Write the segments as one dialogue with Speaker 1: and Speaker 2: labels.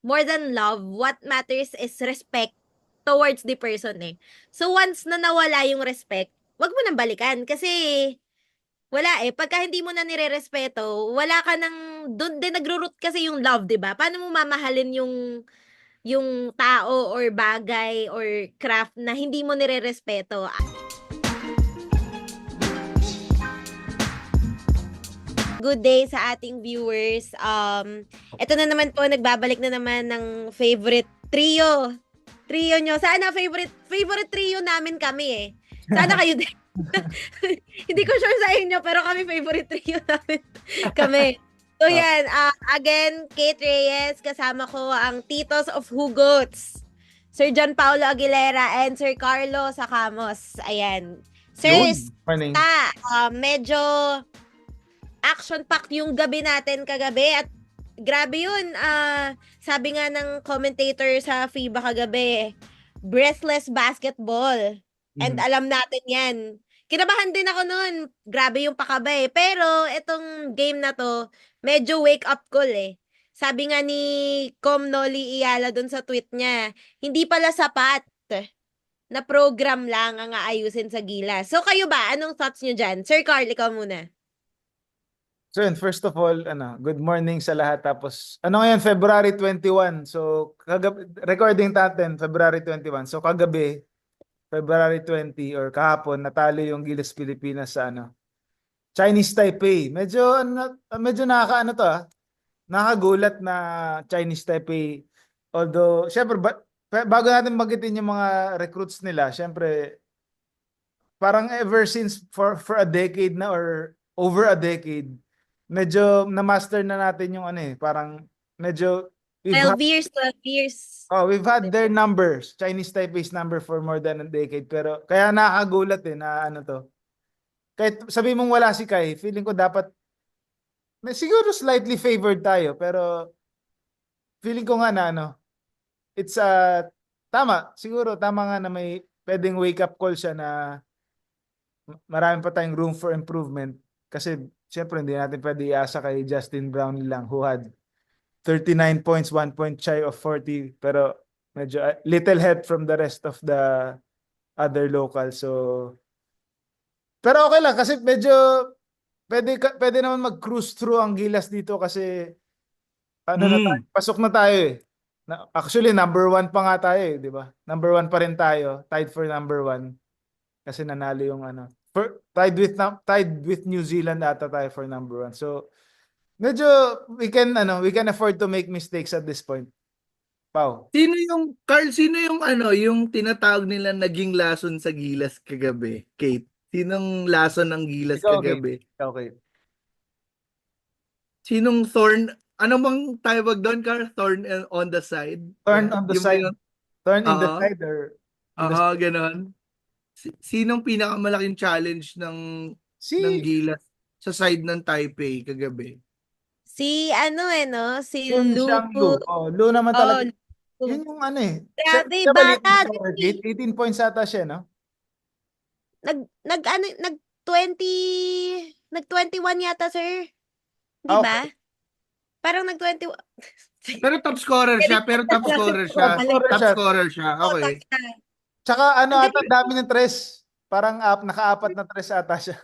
Speaker 1: more than love, what matters is respect towards the person eh. So once na nawala yung respect, wag mo nang balikan kasi wala eh. Pagka hindi mo na nirerespeto, wala ka nang, doon din nagro-root kasi yung love, 'di ba? Paano mo mamahalin yung tao or bagay or craft na hindi mo nirerespeto? Good day sa ating viewers. Ito na naman po, nagbabalik na naman ng favorite trio. Trio nyo. Sana favorite trio namin kami eh. Sana kayo din. Hindi ko sure sa inyo, pero kami favorite trio namin kami. So yan, again, Kate Reyes, kasama ko ang Titos of Hugots. Sir John Paulo Aguilera and Sir Carlo Sacamos. Ayan. Sir,
Speaker 2: Morning.
Speaker 1: medyo action-packed yung gabi natin kagabi at grabe yun. Sabi nga ng commentator sa FIBA kagabi, breathless basketball. And alam natin yan. Kinabahan din ako noon. Grabe yung pakabay. Pero itong game na to, medyo wake up call eh. Sabi nga ni Com Noli Iyala dun sa tweet niya, hindi pala sapat na program lang ang aayusin sa Gilas. So kayo ba? Anong thoughts nyo dyan? Sir Carl, ikaw muna.
Speaker 2: So yun, first of all, good morning sa lahat. Tapos, ngayon, February 21. So, recording natin, February 21. So, kagabi, February 20 or kahapon, natalo yung Gilas Pilipinas sa Chinese Taipei. Medyo nakakaano to nakagulat na Chinese Taipei. Although, syempre, bago natin magitin yung mga recruits nila, syempre, parang ever since for a decade na or over a decade, medyo na-master na natin yung parang medyo
Speaker 1: 12 years.
Speaker 2: Oh, we've had their numbers, Chinese Taipei's number for more than a decade, pero kaya nakakagulat na to. Kahit sabi mong wala si Kai, feeling ko dapat siguro slightly favored tayo, pero feeling ko nga na it's tama, siguro tama nga na may pwedeng wake up call siya na marami pa tayong room for improvement kasi syempre hindi natin pwede iasa kay Justin Brownlee lang who had 39 points, 1 point shy of 40, pero medyo little help from the rest of the other locals. So, pero okay lang kasi medyo pwede naman mag-cruise through ang Gilas dito kasi na tayo, pasok na tayo eh. Actually, number 1 pa nga tayo eh, di ba? Number 1 pa rin tayo, tied for number 1. Kasi nanalo yung tied with New Zealand ata tayo for number 1. So medyo we can afford to make mistakes at this point. Pau.
Speaker 3: Sino yung tinatawag nila naging lason sa Gilas kagabi, Kate? Sinong lason ng Gilas kagabi?
Speaker 2: Okay.
Speaker 3: Sinong thorn? Ano bang tawag doon, Carl? Thorn on the side?
Speaker 2: Turn on the side. Turn in the side or
Speaker 3: ganon. Sinong pinakamalaking challenge ng Gilas sa side ng Taipei kagabi?
Speaker 1: Si si
Speaker 2: Yun
Speaker 1: Lu.
Speaker 2: Lu. Lu naman talaga. Yun yung
Speaker 1: Grabe, bata.
Speaker 2: 18 points ata siya, no?
Speaker 1: Nag-21 yata, sir. Di ba? Parang nag-21.
Speaker 3: Pero top scorer siya. Top scorer siya. Okay.
Speaker 2: Tsaka dami ng tres. Parang naka-apat na tres ata siya.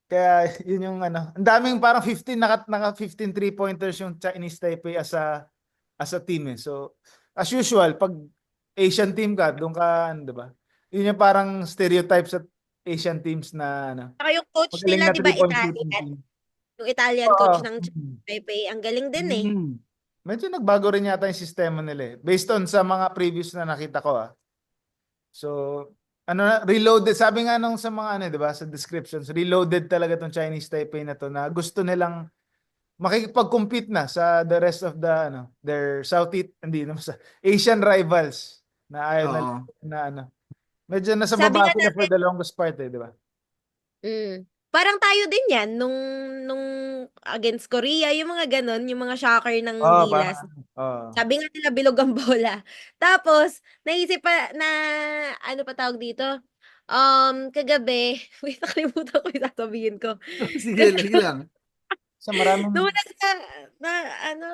Speaker 2: Kaya yun yung ang daming parang 15 naka 15 3-pointers yung Chinese Taipei as a team eh. So as usual, pag Asian team ka, doon ka, 'di ba? Yun yung parang stereotype sa Asian teams na
Speaker 1: Saka yung coach nila, di ba, Italian? Yung Italian coach ng Taipei, ang galing din eh.
Speaker 2: Medyo nagbago rin yata yung sistema nila eh. Based on sa mga previous na nakita ko So, reloaded. Sabi nga nung sa mga di ba, sa descriptions, reloaded talaga tong Chinese Taipei na to na gusto nilang makikipag-compete na sa the rest of the their Southeast, hindi naman sa Asian rivals na ayaw na medyo nasa baba sila for the longest part eh, di ba?
Speaker 1: Parang tayo din yan nung against Korea, yung mga ganon, yung mga shocker ng Gilas. Sabi nga nila bilog ang bola. Tapos, naisip pa na, ano pa tawag dito? Kagabi, wait, nakalimutan ko yung sasabihin ko.
Speaker 3: Sige lang.
Speaker 2: Sa maraming...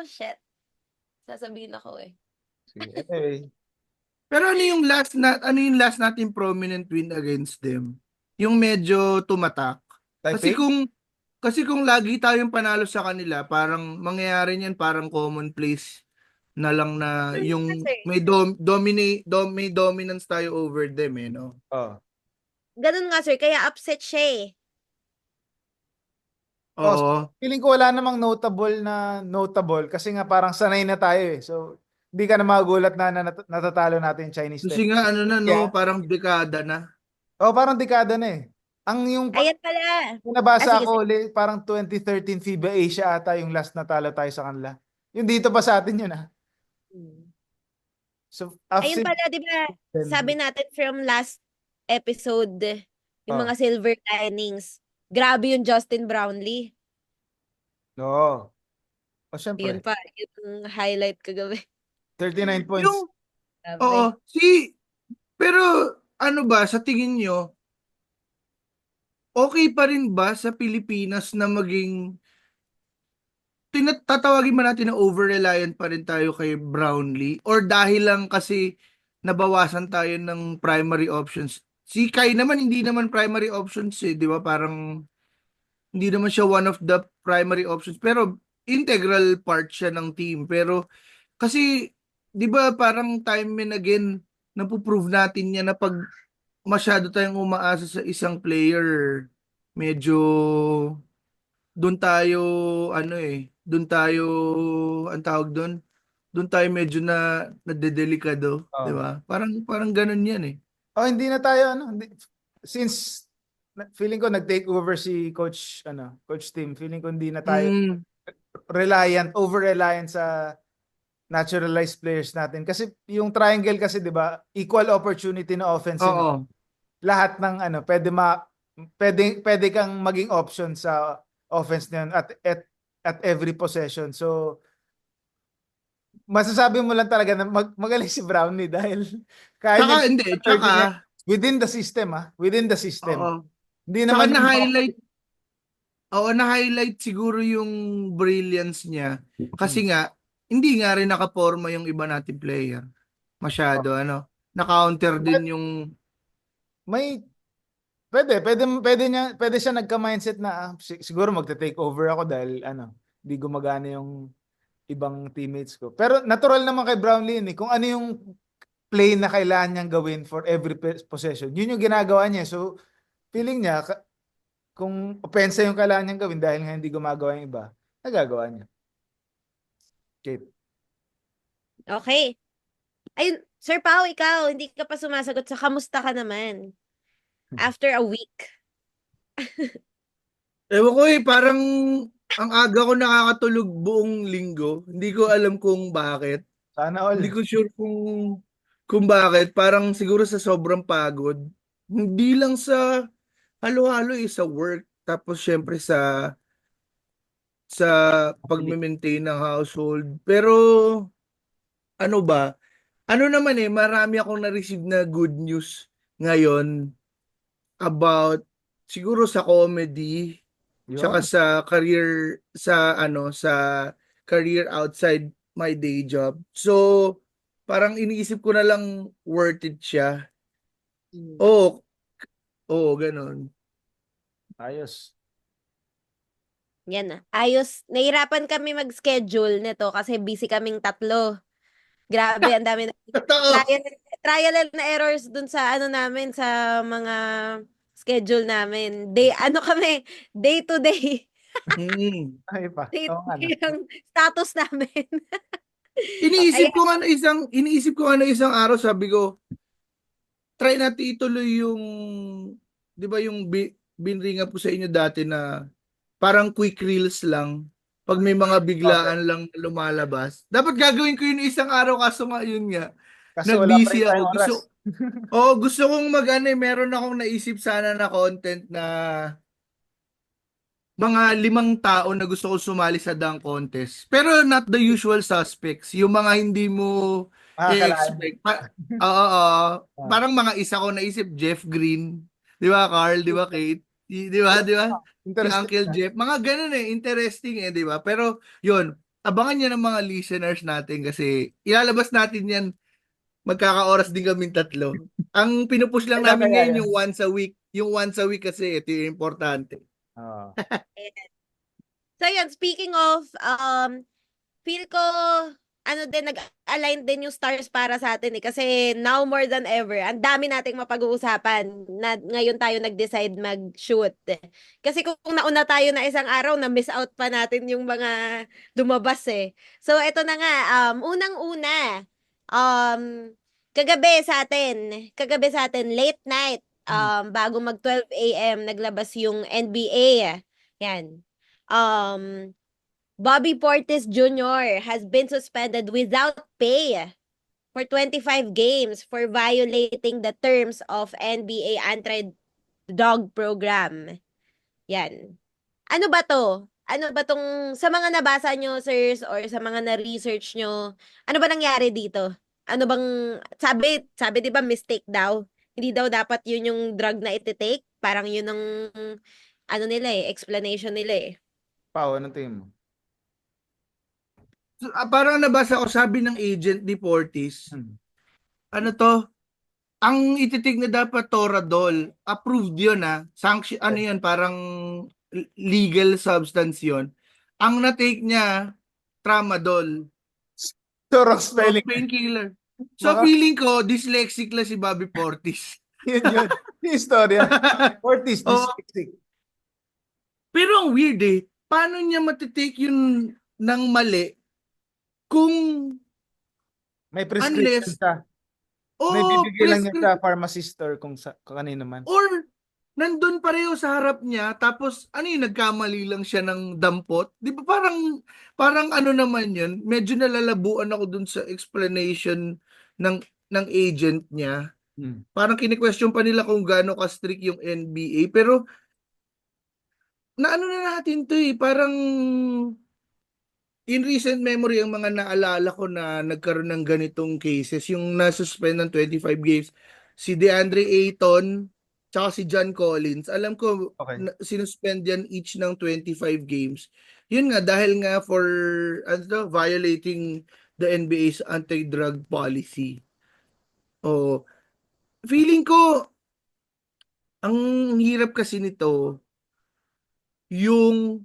Speaker 1: Shit. sasabihin ako eh.
Speaker 2: Sige. Anyway,
Speaker 3: Pero ano yung last natin prominent win against them? Yung medyo tumatak. Kasi
Speaker 2: Taipei?
Speaker 3: kung lagi tayong panalo sa kanila, parang mangyayari niyan parang commonplace na lang na yung
Speaker 1: Kasi,
Speaker 3: may dominance tayo over them eh, no?
Speaker 2: Oh.
Speaker 1: ganun nga sir, kaya upset siya eh.
Speaker 2: Oh,
Speaker 3: Oo.
Speaker 2: feeling ko wala namang notable kasi nga parang sanay na tayo eh. So, hindi ka na magugulat na natatalo natin yung Chinese
Speaker 3: Kasi
Speaker 2: Taipei.
Speaker 3: nga ano na no,
Speaker 2: Yeah.
Speaker 3: parang dekada na.
Speaker 2: Oh, parang dekada na eh. Ang
Speaker 1: Ayan pala.
Speaker 2: yung nabasa
Speaker 1: Sige,
Speaker 2: ko ulit, parang 2013 FIBA Asia ata yung last na talo tayo sa kanila. Yung dito pa sa atin yun ah. So,
Speaker 1: Ayun
Speaker 2: after
Speaker 1: pala, di ba, sabi natin from last episode, yung
Speaker 2: oh,
Speaker 1: mga silver linings. Grabe yung Justin Brownlee.
Speaker 2: no. Oh,
Speaker 1: Yun
Speaker 2: syempre.
Speaker 1: pa, yung highlight kagabi.
Speaker 2: 39 points.
Speaker 3: Yung, oo,
Speaker 1: Grabe.
Speaker 3: pero ano ba, sa tingin nyo, okay pa rin ba sa Pilipinas na maging, tatawagin ba natin na over-reliant pa rin tayo kay Brownlee? Or dahil lang kasi nabawasan tayo ng primary options? Si Kai naman, hindi naman primary options eh, di ba? Parang, hindi naman siya one of the primary options. Pero, integral part siya ng team. Pero, kasi, di ba parang time and again, napuprove natin yan na pag masyado tayong umaasa sa isang player, medyo doon tayo ano doon tayo ang tawag doon tayo medyo na nadedelikado, 'di
Speaker 2: Oh.
Speaker 3: ba? Parang ganoon 'yan eh.
Speaker 2: Oh, hindi na tayo ano, since feeling ko nag-take over si Coach Tim, feeling ko hindi na tayo
Speaker 3: Mm,
Speaker 2: over-reliant sa naturalized players natin. Kasi yung triangle kasi 'di ba, equal opportunity na offensive.
Speaker 3: oo.
Speaker 2: Lahat ng pwede kang maging option sa offense niyan at every possession. So masasabi mo lang talaga na magaling si Brownlee dahil kaya
Speaker 3: Tsaka
Speaker 2: niya
Speaker 3: hindi,
Speaker 2: sa
Speaker 3: tsaka
Speaker 2: 30 niya within the system within the system.
Speaker 3: oo.
Speaker 2: Hindi
Speaker 3: Tsaka
Speaker 2: naman yung
Speaker 3: na-highlight siguro yung brilliance niya
Speaker 2: Hmm.
Speaker 3: kasi nga hindi nga rin nakaporma yung iba nating player. Masyado ano. Na-counter
Speaker 2: But
Speaker 3: din yung
Speaker 2: may pwede siya nagka-mindset na siguro magte-take over ako dahil hindi gumagana yung ibang teammates ko. Pero natural naman kay Brownlee yun eh. Kung ano yung play na kailangan niyang gawin for every possession, yun yung ginagawa niya. So, feeling niya, kung opensa yung kailangan niyang gawin dahil nga hindi gumagawa yung iba, nagagawa niya. Kate.
Speaker 1: Okay. Ayun, Sir Pao, ikaw, hindi ka pa sumasagot sa kamusta ka naman? After a week.
Speaker 3: ewan ko parang ang aga ko nakakatulog buong linggo. Hindi ko alam kung bakit.
Speaker 2: Sana all.
Speaker 3: Hindi ko sure kung bakit. Parang siguro sa sobrang pagod. Hindi lang sa halo-halo sa work. Tapos syempre sa pagme-maintain ng household. Pero ano ba? Ano naman marami akong na-receive na good news ngayon about siguro sa comedy. Tsaka
Speaker 2: Yun.
Speaker 3: sa career outside my day job. So parang iniisip ko na lang worth it siya. Oo, oo, ganun.
Speaker 2: Ayos.
Speaker 1: Yan na. Ayos. Nahirapan kami mag-schedule nito kasi busy kaming tatlo. Grabe, ang dami na
Speaker 3: Totoo.
Speaker 1: trial, trial and errors dun sa ano namin, sa mga schedule namin. Day to day.
Speaker 3: Mm.
Speaker 2: Ay pa.
Speaker 1: Day to
Speaker 2: Oo nga, no?
Speaker 1: day ang status namin.
Speaker 3: Iniisip
Speaker 1: Ayan.
Speaker 3: ko nga na isang araw, sabi ko, try natin ituloy yung 'di ba yung binringa po sa inyo dati na parang quick reels lang. Pag may mga
Speaker 2: Okay.
Speaker 3: biglaan lang na lumalabas. Dapat gagawin ko yun isang araw kaso nga yun nga.
Speaker 2: Kaso wala pa rin
Speaker 3: Na-busy ako.
Speaker 2: tayong oras.
Speaker 3: Gusto kong meron akong naisip sana na content na mga 5 tao na gusto kong sumali sa dunk contest. Pero not the usual suspects. Yung mga hindi mo
Speaker 2: Makakalain.
Speaker 3: i-expect. Oo.
Speaker 2: Ah.
Speaker 3: Parang mga isa ko naisip, Jeff Green. Di ba, Carl? Di ba, Kate? Di ba? Di ba? Si
Speaker 2: Interesting
Speaker 3: Uncle
Speaker 2: na.
Speaker 3: Jeff. Mga ganun interesting di ba? Pero, yun. abangan yan ng mga listeners natin kasi ilalabas natin yan, magkakaoras din kaming tatlo. Ang pinupush lang
Speaker 2: Kailan
Speaker 3: namin
Speaker 2: kaya
Speaker 3: ngayon
Speaker 2: yan?
Speaker 3: yung once a week. Yung once a week kasi ito yung importante.
Speaker 2: Oo.
Speaker 1: So yun, speaking of, feel ko, ano din, nag-align din yung stars para sa atin eh. Kasi now more than ever, ang dami nating mapag-uusapan na ngayon tayo nag-decide mag-shoot. Kasi kung nauna tayo na isang araw, na-miss out pa natin yung mga lumabas eh. So ito na nga, unang-una, um, kagabi sa atin, late night, bago mag 12 a.m., naglabas yung NBA. Yan. Um, Bobby Portis Jr. has been suspended without pay for 25 games for violating the terms of NBA anti-dog program. Yan. Ano ba to? Ano ba tong, sa mga nabasa nyo, sirs, or sa mga na-research nyo, ano ba nangyari dito? Ano bang, sabi di ba mistake daw? Hindi daw dapat yun yung drug na iti-take? Parang yun ang, ano nila eh, explanation nila eh.
Speaker 2: Pao, anong tingin mo?
Speaker 3: So, parang nabasa ko, sabi ng agent ni Portis,
Speaker 2: Hmm.
Speaker 3: ano to, ang ititig na dapat Toradol, approved yun sanction, ano yun, parang legal substance yun. Ang na-take niya, Tramadol.
Speaker 2: So, wrong
Speaker 3: So,
Speaker 2: spelling.
Speaker 3: painkiller. So,
Speaker 2: Baka,
Speaker 3: feeling ko, dyslexic lang si Bobby Portis.
Speaker 2: yun. Yung istorya. Ortiz,
Speaker 3: Oo.
Speaker 2: dyslexic.
Speaker 3: Pero ang weird paano niya matitake yun ng mali kung
Speaker 2: May prescription
Speaker 3: unless,
Speaker 2: siya. May bibigay lang niya
Speaker 3: prescription
Speaker 2: sa pharmacist or kung kanino man.
Speaker 3: or nandun pareho sa harap niya tapos ano yung nagkamali lang siya ng dampot, di ba parang ano naman yun, medyo nalalabuan ako dun sa explanation ng ng agent niya,
Speaker 2: Hmm.
Speaker 3: parang kini-question pa nila kung gaano ka strict yung NBA, pero na ano na natin to parang in recent memory ang mga naalala ko na nagkaroon ng ganitong cases, yung nasuspend ng 25 games, si DeAndre Ayton, tsaka si John Collins. Alam ko,
Speaker 2: Okay.
Speaker 3: sinuspend yan each ng 25 games. Yun nga, dahil nga for ano to, violating the NBA's anti-drug policy. O, feeling ko, ang hirap kasi nito, yung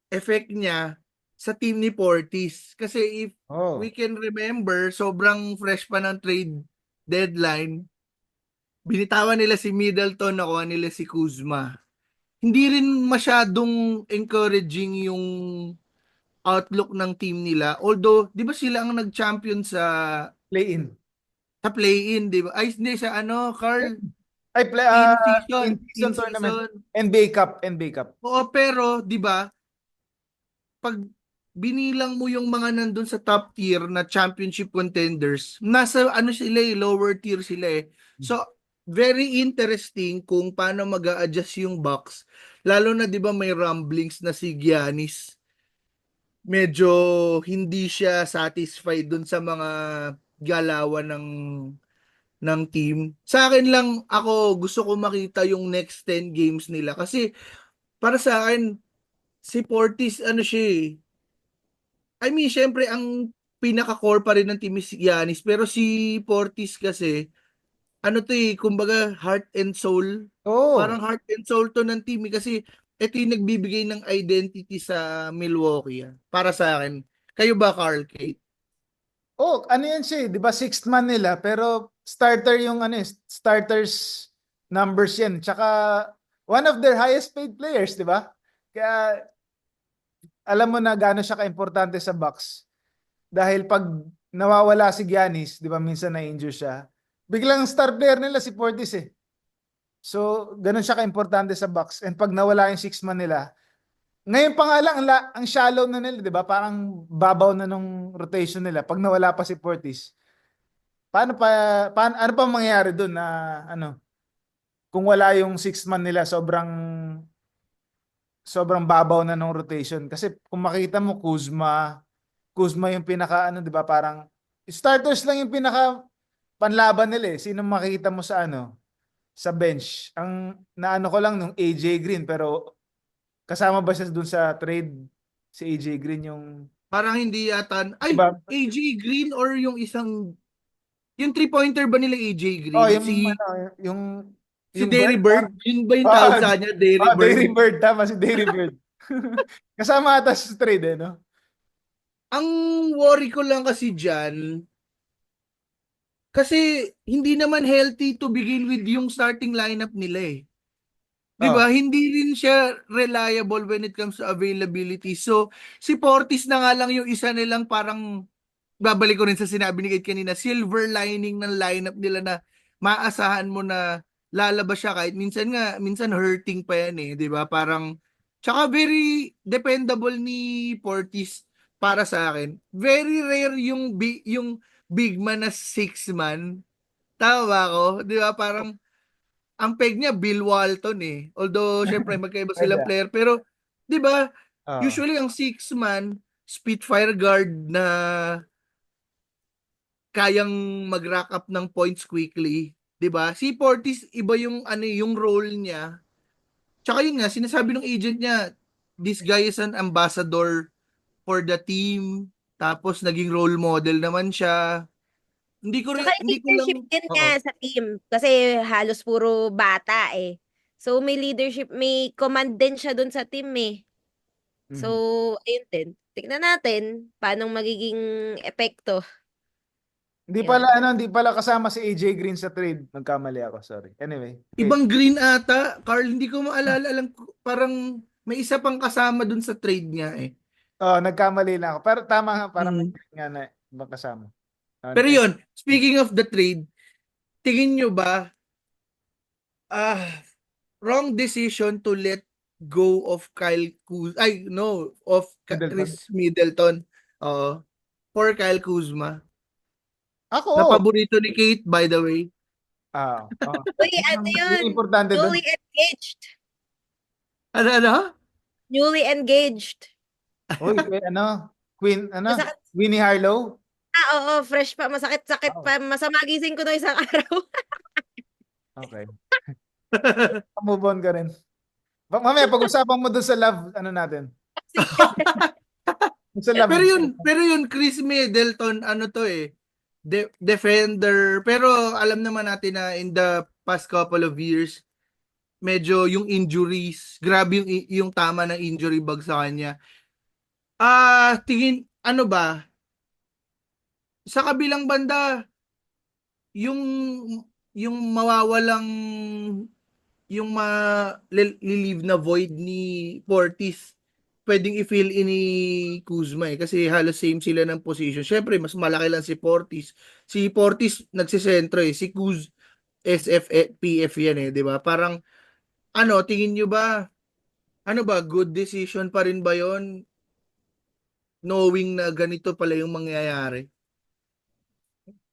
Speaker 3: effect niya sa team ni Portis. Kasi if we
Speaker 2: Oh.
Speaker 3: can remember, sobrang fresh pa ng trade deadline, binitawan nila si Middleton, nakuha nila si Kuzma. Hindi rin masyadong encouraging yung outlook ng team nila. Although, di ba sila ang nag-champion
Speaker 2: Play-in.
Speaker 3: sa play-in, di ba? Ay, hindi sa ano, Carl?
Speaker 2: Ay,
Speaker 3: In season. In
Speaker 2: in-season tournament.
Speaker 3: season.
Speaker 2: NBA Cup, NBA Cup.
Speaker 3: Oo, pero, di ba, pag binilang mo yung mga nandun sa top tier na championship contenders, nasa ano sila lower tier sila So, very interesting kung paano mag-a-adjust yung Bucks. Lalo na 'di ba may rumblings na si Giannis medyo hindi siya satisfied dun sa mga galawan ng team. Sa akin lang, ako gusto ko makita yung next 10 games nila kasi para sa akin si Portis ano siya I mean, syempre, ang pinaka-core pa rin ng team is Giannis. Pero si Portis kasi, ano to kumbaga heart and soul.
Speaker 2: Oh.
Speaker 3: Parang heart and soul to ng team kasi ito yung nagbibigay ng identity sa Milwaukee. Para sa akin. Kayo ba, Carl Kate?
Speaker 2: Oh, ano yan siya, 'di ba? Sixth man nila, pero starter yung starters numbers yan. Tsaka one of their highest paid players, 'di ba? Kaya alam mo na gaano siya kaimportante sa Bucks. Dahil pag nawawala si Giannis, 'di ba, minsan na-injure siya. Biglang star player nila si Portis eh. So, ganun siya kaimportante sa Bucks. And pag nawala yung six man nila, ngayon pa nga lang, ang shallow na nila, di ba? Parang babaw na nung rotation nila. Pag nawala pa si Portis, ano pa mangyayari doon na, ano, kung wala yung six man nila, sobrang babaw na nung rotation. Kasi kung makita mo, Kuzma yung pinaka, ano, di ba? Parang, starters lang yung pinaka panlaban nila eh. Sino makikita mo sa, ano, sa bench. Ang naano ko lang nung AJ Green, pero kasama ba siya dun sa trade si AJ Green yung
Speaker 3: Parang hindi yata, ay,
Speaker 2: Diba?
Speaker 3: AJ Green or yung isang, yung three-pointer ba nila AJ
Speaker 2: Oh,
Speaker 3: Green?
Speaker 2: yung
Speaker 3: Si,
Speaker 2: ano, yung
Speaker 3: si
Speaker 2: yung
Speaker 3: Derry
Speaker 2: bird.
Speaker 3: Bird? Yun ba yung tawag
Speaker 2: Ah,
Speaker 3: sa kanya? Derry
Speaker 2: Dairy
Speaker 3: Bird?
Speaker 2: Bird, tama si Dairy Bird. Kasama ata sa trade eh, no?
Speaker 3: Ang worry ko lang kasi dyan, kasi hindi naman healthy to begin with yung starting lineup nila eh. 'Di
Speaker 2: Oh,
Speaker 3: ba? Hindi rin siya reliable when it comes to availability. So, si Portis na nga lang yung isa nilang parang babalik ko rin sa sinabi ni Kate kanina, silver lining ng lineup nila na maasahan mo na lalabas siya kahit minsan hurting pa yan eh, 'di ba? Parang tsaka very dependable ni Portis para sa akin. Very rare yung big man na six man. Tama ba ako? 'Di ba? Parang ang peg niya Bill Walton eh. Although syempre magkaiba silang
Speaker 2: pwede.
Speaker 3: player pero 'di ba?
Speaker 2: Ah.
Speaker 3: Usually ang six man Spitfire guard na kayang mag-rack up ng points quickly, 'di ba? Si Portis iba yung ano yung role niya. Tsaka yun nga sinasabi ng agent niya, this guy is an ambassador for the team. Tapos naging role model naman siya.
Speaker 1: Tsaka yung
Speaker 3: Hindi ko lang
Speaker 1: leadership din
Speaker 3: oo.
Speaker 1: niya sa team kasi halos puro bata eh. So may leadership, may command din siya dun sa team eh. So,
Speaker 2: Mhm.
Speaker 1: ayun din. Tignan natin paano magiging epekto. Yan.
Speaker 2: Hindi pala kasama si AJ Green sa trade. Nagkamali ako, sorry. Anyway, okay.
Speaker 3: Ibang green ata, Carl, hindi ko maalala, parang may isa pang kasama dun sa trade niya eh.
Speaker 2: Oh, nagkamali lang ako. Pero tama nga, parang may
Speaker 3: Mm.
Speaker 2: green nga na ibang kasama.
Speaker 3: Pero yun, speaking of the trade, tingin nyo ba, wrong decision to let go of Kyle Kuzma, ay no, of
Speaker 2: Middleton.
Speaker 3: Chris Middleton, for Kyle Kuzma,
Speaker 2: Ako,
Speaker 3: na
Speaker 2: oo.
Speaker 3: paborito ni Kate by the way.
Speaker 2: Oo.
Speaker 1: Uy, ano
Speaker 2: Yung
Speaker 1: yun?
Speaker 2: importante doon.
Speaker 1: Newly engaged.
Speaker 3: Ano?
Speaker 1: Newly engaged.
Speaker 2: Uy, Queen,
Speaker 1: Masakit.
Speaker 2: Winnie Harlow.
Speaker 1: Oo, fresh pa. Masakit-sakit
Speaker 2: Oh,
Speaker 1: pa. Masama gising ko no isang araw.
Speaker 2: okay. Move on ka rin. Mamaya, pag-usapan mo doon sa love, ano natin?
Speaker 1: Sige.
Speaker 2: Sa love.
Speaker 3: Pero yun, Chris Middleton, ano to eh, defender, pero alam naman natin na in the past couple of years, medyo yung injuries, grabe yung tama ng injury bug sa kanya. Tingin, ano ba, sa kabilang banda, yung, yung mawawalang, yung lilive na void ni Portis, pwedeng i-fill in ni Kuzma eh, kasi halos same sila ng position. Syempre, mas malaki lang si Portis. Si Portis nagsisentro eh, si Kuz SFPF yan eh, di ba? Parang, ano, tingin nyo ba, ano ba, good decision pa rin ba yon knowing na ganito pala yung mangyayari?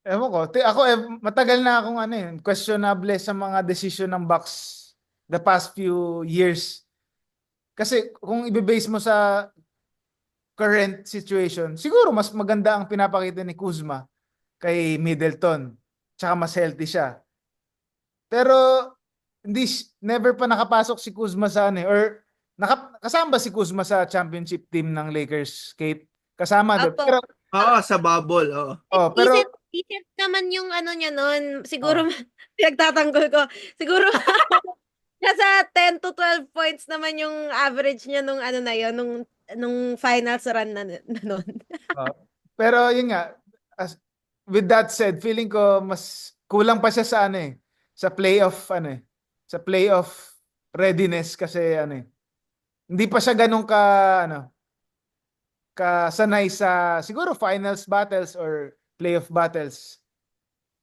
Speaker 2: Ewan ko. Ako, matagal na akong questionable sa mga desisyon ng Bucks the past few years. Kasi kung ibe-base mo sa current situation, siguro mas maganda ang pinapakita ni Kuzma kay Middleton. Tsaka mas healthy siya. Pero never pa nakapasok si Kuzma sa or kasama ba si Kuzma sa championship team ng Lakers, Kate? Kasama doon.
Speaker 1: Opo.
Speaker 3: Oo, sa bubble, oo.
Speaker 2: Pero
Speaker 1: Decent naman yung ano niya nun. Siguro,
Speaker 2: oh,
Speaker 1: pinagtatanggol ko. Siguro, nasa 10 to 12 points naman yung average niya nung ano na yun, nung finals run na nun.
Speaker 2: oh. Pero yun nga, with that said, feeling ko mas kulang pa siya sa sa playoff sa playoff readiness kasi hindi pa siya ganun kasanay sa siguro finals battles or playoff battles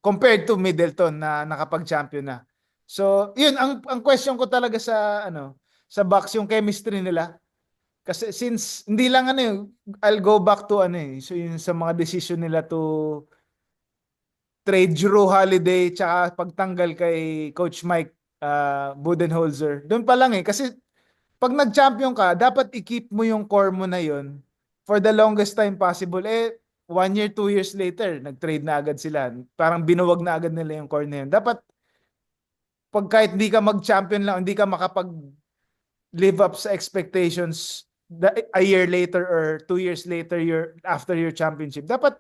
Speaker 2: compared to Middleton na nakapag-champion na. So, yun ang question ko talaga sa Bucks yung chemistry nila. Kasi since hindi lang I'll go back to so yun sa mga decision nila to trade Drew Holiday tsaka pagtanggal kay Coach Mike Budenholzer. Doon pa lang kasi pag nag-champion ka, dapat i-keep mo yung core mo na yun for the longest time possible. 1 year, 2 years later, nag-trade na agad sila. Parang binuwag na agad nila yung core na yun. Dapat, pag kahit di ka mag-champion lang, hindi ka makapag-live up sa expectations a year later or 2 years later, after your championship, dapat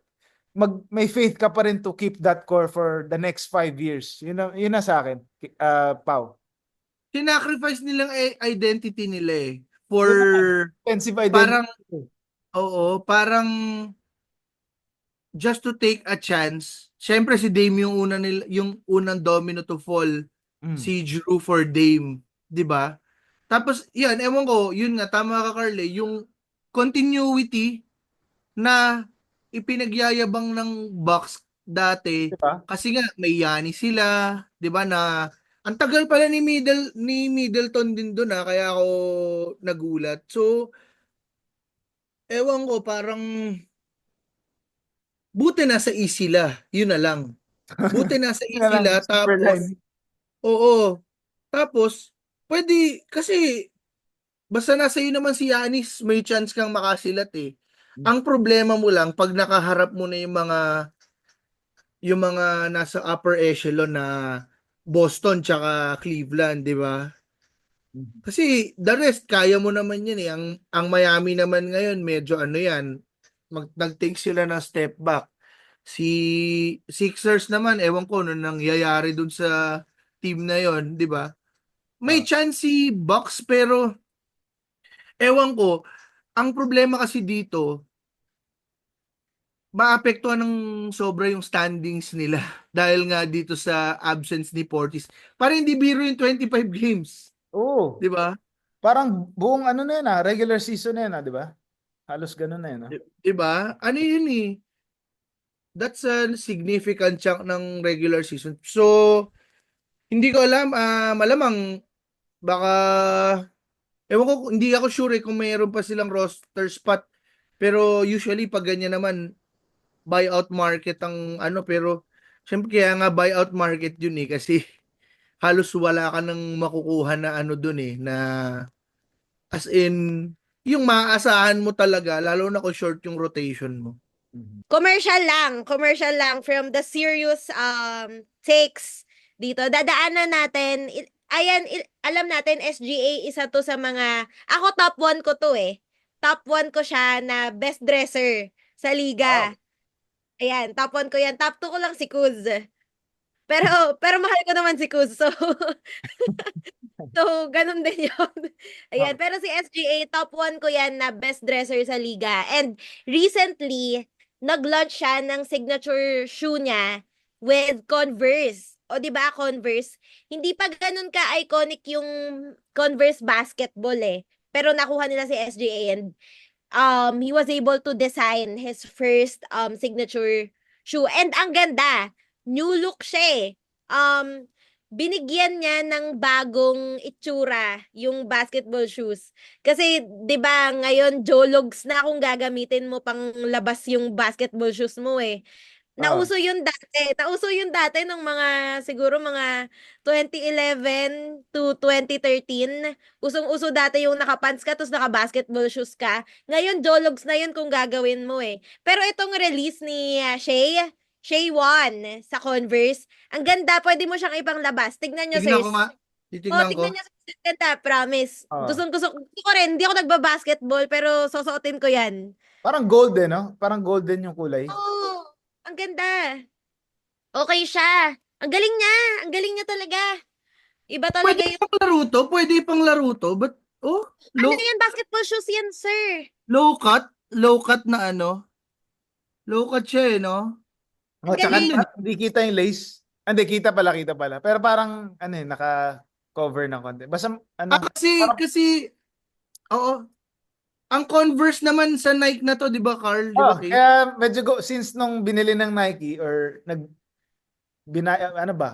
Speaker 2: may faith ka pa rin to keep that core for the next 5 years. Yun na sa akin, Pau.
Speaker 3: Sinacrifice nilang identity nila eh. For,
Speaker 2: Yun na, defensive
Speaker 3: parang,
Speaker 2: identity.
Speaker 3: parang, just to take a chance. Syempre si Dame yung unang domino to fall. Si Drew for Dame, 'di ba? Tapos yan, ewan ko, yun nga tama ka Carly, yung continuity na ipinagyayabang ng Bucks dati
Speaker 2: Diba?
Speaker 3: kasi nga may Giannis sila, 'di ba, na ang tagal pala ni Middleton din doon kaya ako nagulat. So ewan ko, parang buti nasa East sila, yun na lang. Buti nasa
Speaker 2: Yun na
Speaker 3: East
Speaker 2: lang,
Speaker 3: sila,
Speaker 2: super
Speaker 3: tapos,
Speaker 2: line.
Speaker 3: oo, tapos, pwede, kasi, basta nasa iyo naman si Giannis, may chance kang makasilat eh. Ang problema mo lang, pag nakaharap mo na yung mga nasa upper echelon na Boston tsaka Cleveland, di ba? Kasi the rest, kaya mo naman yan eh. Ang Miami naman ngayon, medyo ano yan, nag-take sila ng step back. Si Sixers naman, ewan ko ano nangyayari dun sa team na yon, di ba? May chance si Bucks pero ewan ko, ang problema kasi dito, maapektuhan ng sobra yung standings nila dahil nga dito sa absence ni Portis. Para hindi biro yung 25 games,
Speaker 2: Oo.
Speaker 3: di ba?
Speaker 2: Parang buong ano na yun regular season na yun di ba? Halos ganun na yun.
Speaker 3: Di ba? Ano yun eh? That's a significant chunk ng regular season. So, hindi ko alam, malamang baka ewan ko, hindi ako sure kung mayroon pa silang roster spot. Pero usually pag ganyan naman buyout market ang ano, pero syempre kaya nga buyout market yun eh kasi halos wala ka nang makukuha na ano dun eh na as in yung maaasahan mo talaga lalo na kung short yung rotation mo.
Speaker 1: Commercial lang from the serious takes dito. Dadaanan natin, alam natin SGA isa to sa mga, ako top 1 ko to eh. Top 1 ko siya na best dresser sa liga. Ayan, top 1 ko yan. Top 2 ko lang si Kuz. Pero mahal ko naman si Kuz. So, so ganun din yun. Ayan, pero si SGA, top 1 ko yan na best dresser sa liga. And recently, nag-launch siya ng signature shoe niya with Converse. O di ba Converse? Hindi pa ganun ka-iconic yung Converse basketball eh. Pero nakuha nila si SGA and he was able to design his first signature shoe. And ang ganda, new look siya eh. Binigyan niya ng bagong itsura yung basketball shoes. Kasi 'di ba ngayon jologs na kung gagamitin mo pang labas yung basketball shoes mo eh. Nauso yun dati. Nauso yun dati nung siguro mga 2011 to 2013. Usong-uso dati yung nakapants ka tapos naka-basketball shoes ka. Ngayon, jologs na yun kung gagawin mo eh. Pero itong release ni Shea One sa Converse, ang ganda, pwede mo siyang ipanglabas. Tignan nyo,
Speaker 3: Tignan
Speaker 1: sis.
Speaker 3: ko nga. Titignan ko.
Speaker 1: Tignan nyo, sis. Ganda, promise.
Speaker 2: Oo.
Speaker 1: Gusto ko rin. Hindi ako nagba-basketball, pero susuotin ko yan.
Speaker 2: Parang golden, no? Parang golden yung kulay.
Speaker 1: Oo. Ang ganda. Okay siya. Ang galing niya. Ang galing niya talaga. Iba talaga
Speaker 3: Pwede
Speaker 1: yung...
Speaker 3: pang laro to? Pwede pang laro to? But,
Speaker 1: Ano yan? Basketball shoes yan, sir.
Speaker 3: low cut? Low cut na ano? Low cut siya eh, no?
Speaker 2: Oh,
Speaker 1: Ang
Speaker 2: tsaka
Speaker 1: galing.
Speaker 2: hindi kita yung lace. Hindi, kita pala. Pero parang, naka-cover ng konti. Basta,
Speaker 3: Kasi, oo. Ang Converse naman sa Nike na to, di ba, Carl? Di ba, Kate?
Speaker 2: kaya medyo since nung binili ng Nike or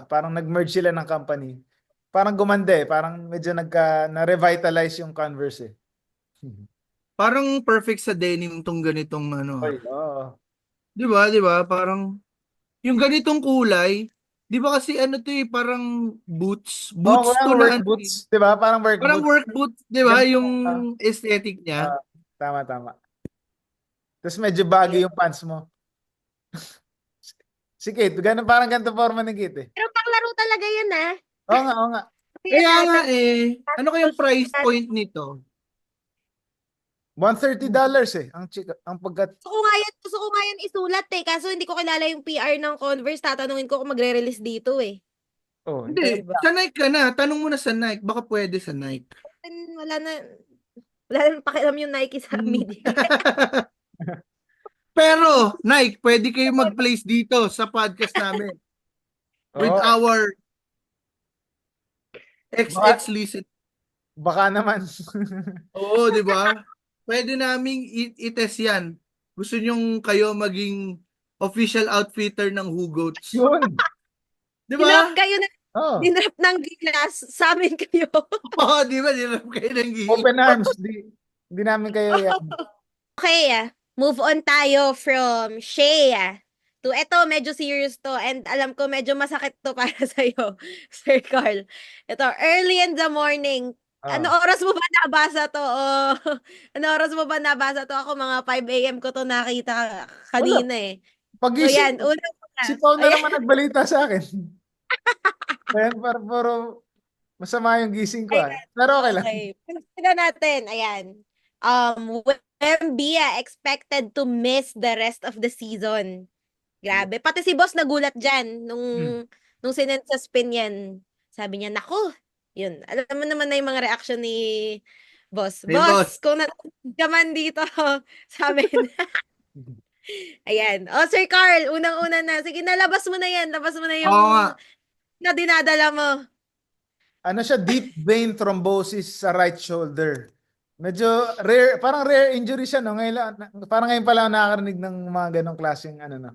Speaker 2: parang nag-merge sila ng company. Parang gumanda eh. Parang medyo na-revitalize yung Converse eh.
Speaker 3: Parang perfect sa denim tong ganitong ano.
Speaker 2: Oy, oo.
Speaker 3: Di ba? Parang, yung ganitong kulay, di ba kasi ano to eh, parang boots. Boots to
Speaker 2: Parang
Speaker 3: na
Speaker 2: work
Speaker 3: ano eh.
Speaker 2: boots. Diba? Parang work
Speaker 3: Parang
Speaker 2: boots.
Speaker 3: work boots, di ba?
Speaker 2: Ganda.
Speaker 3: Yung aesthetic niya.
Speaker 2: Tama. Tapos medyo baggy yung pants mo. Si Kate, parang ganito forma ni Kate eh.
Speaker 1: Pero panglaro talaga yan, ah.
Speaker 2: Oo nga.
Speaker 3: Kaya nga eh, ano kayang price point nito?
Speaker 2: $130 eh. Ang pagkat...
Speaker 1: Gusto ko nga yan isulat eh. Kaso hindi ko kilala yung PR ng Converse. Tatanungin ko kung magre-release dito eh.
Speaker 2: Oh,
Speaker 3: Hindi,
Speaker 1: Diba?
Speaker 3: sa Nike ka na. Tanong mo na sa Nike. Baka pwede sa Nike.
Speaker 1: Wala na, wala na pakialam yung Nike sa media.
Speaker 3: Pero, Nike, pwede kayo mag-place dito sa podcast namin with
Speaker 2: oh,
Speaker 3: our XX
Speaker 2: baka,
Speaker 3: listen.
Speaker 2: baka naman.
Speaker 3: Oo, di ba? Pwede naming i-test yan. Gusto nyong kayo maging official outfitter ng Hugots.
Speaker 2: Yun.
Speaker 3: Di
Speaker 1: Dinrap
Speaker 3: ba?
Speaker 1: kayo na,
Speaker 2: Oh,
Speaker 1: dinrap ng gilas sa amin kayo.
Speaker 3: Oo, di ba? Dinap kayo ng gila.
Speaker 2: open arms. Di namin kayo yan.
Speaker 1: Okay, move on tayo from Shay to eto, medyo serious to and alam ko medyo masakit to para sa'yo, Sir Carl. Ito, early in the morning. Ano
Speaker 2: Oh.
Speaker 1: oras mo ba nabasa to? Ano oras mo ba nabasa to? Ako mga 5 a.m. ko to nakita kanina eh. So
Speaker 2: Pagising
Speaker 1: yan,
Speaker 2: ko,
Speaker 1: una muna.
Speaker 2: si Paul na
Speaker 1: Ayan.
Speaker 2: naman nagbalita sa akin. Ayan, puro masama yung gising ko ah. Pero okay lang.
Speaker 1: Okay. Tingnan natin. Ayan. Wembia expected to miss the rest of the season. Grabe. Pati si boss nagulat dyan nung sinensuspend yan. Sabi niya, naku, yun. Alam mo naman na yung mga reaction ni boss.
Speaker 3: Hey,
Speaker 1: Boss,
Speaker 3: boss.
Speaker 1: kung ka man dito sa amin. Ayan. Oh, Sir Carl, unang-una na. Sige, nalabas mo na yan. Labas mo na yung
Speaker 3: Oo nga.
Speaker 1: na dinadala mo.
Speaker 2: Ano siya, deep vein thrombosis sa right shoulder. Medyo rare, parang rare injury siya, no? Parang ngayon pala ako nakakarinig ng mga ganong klaseng ano, no?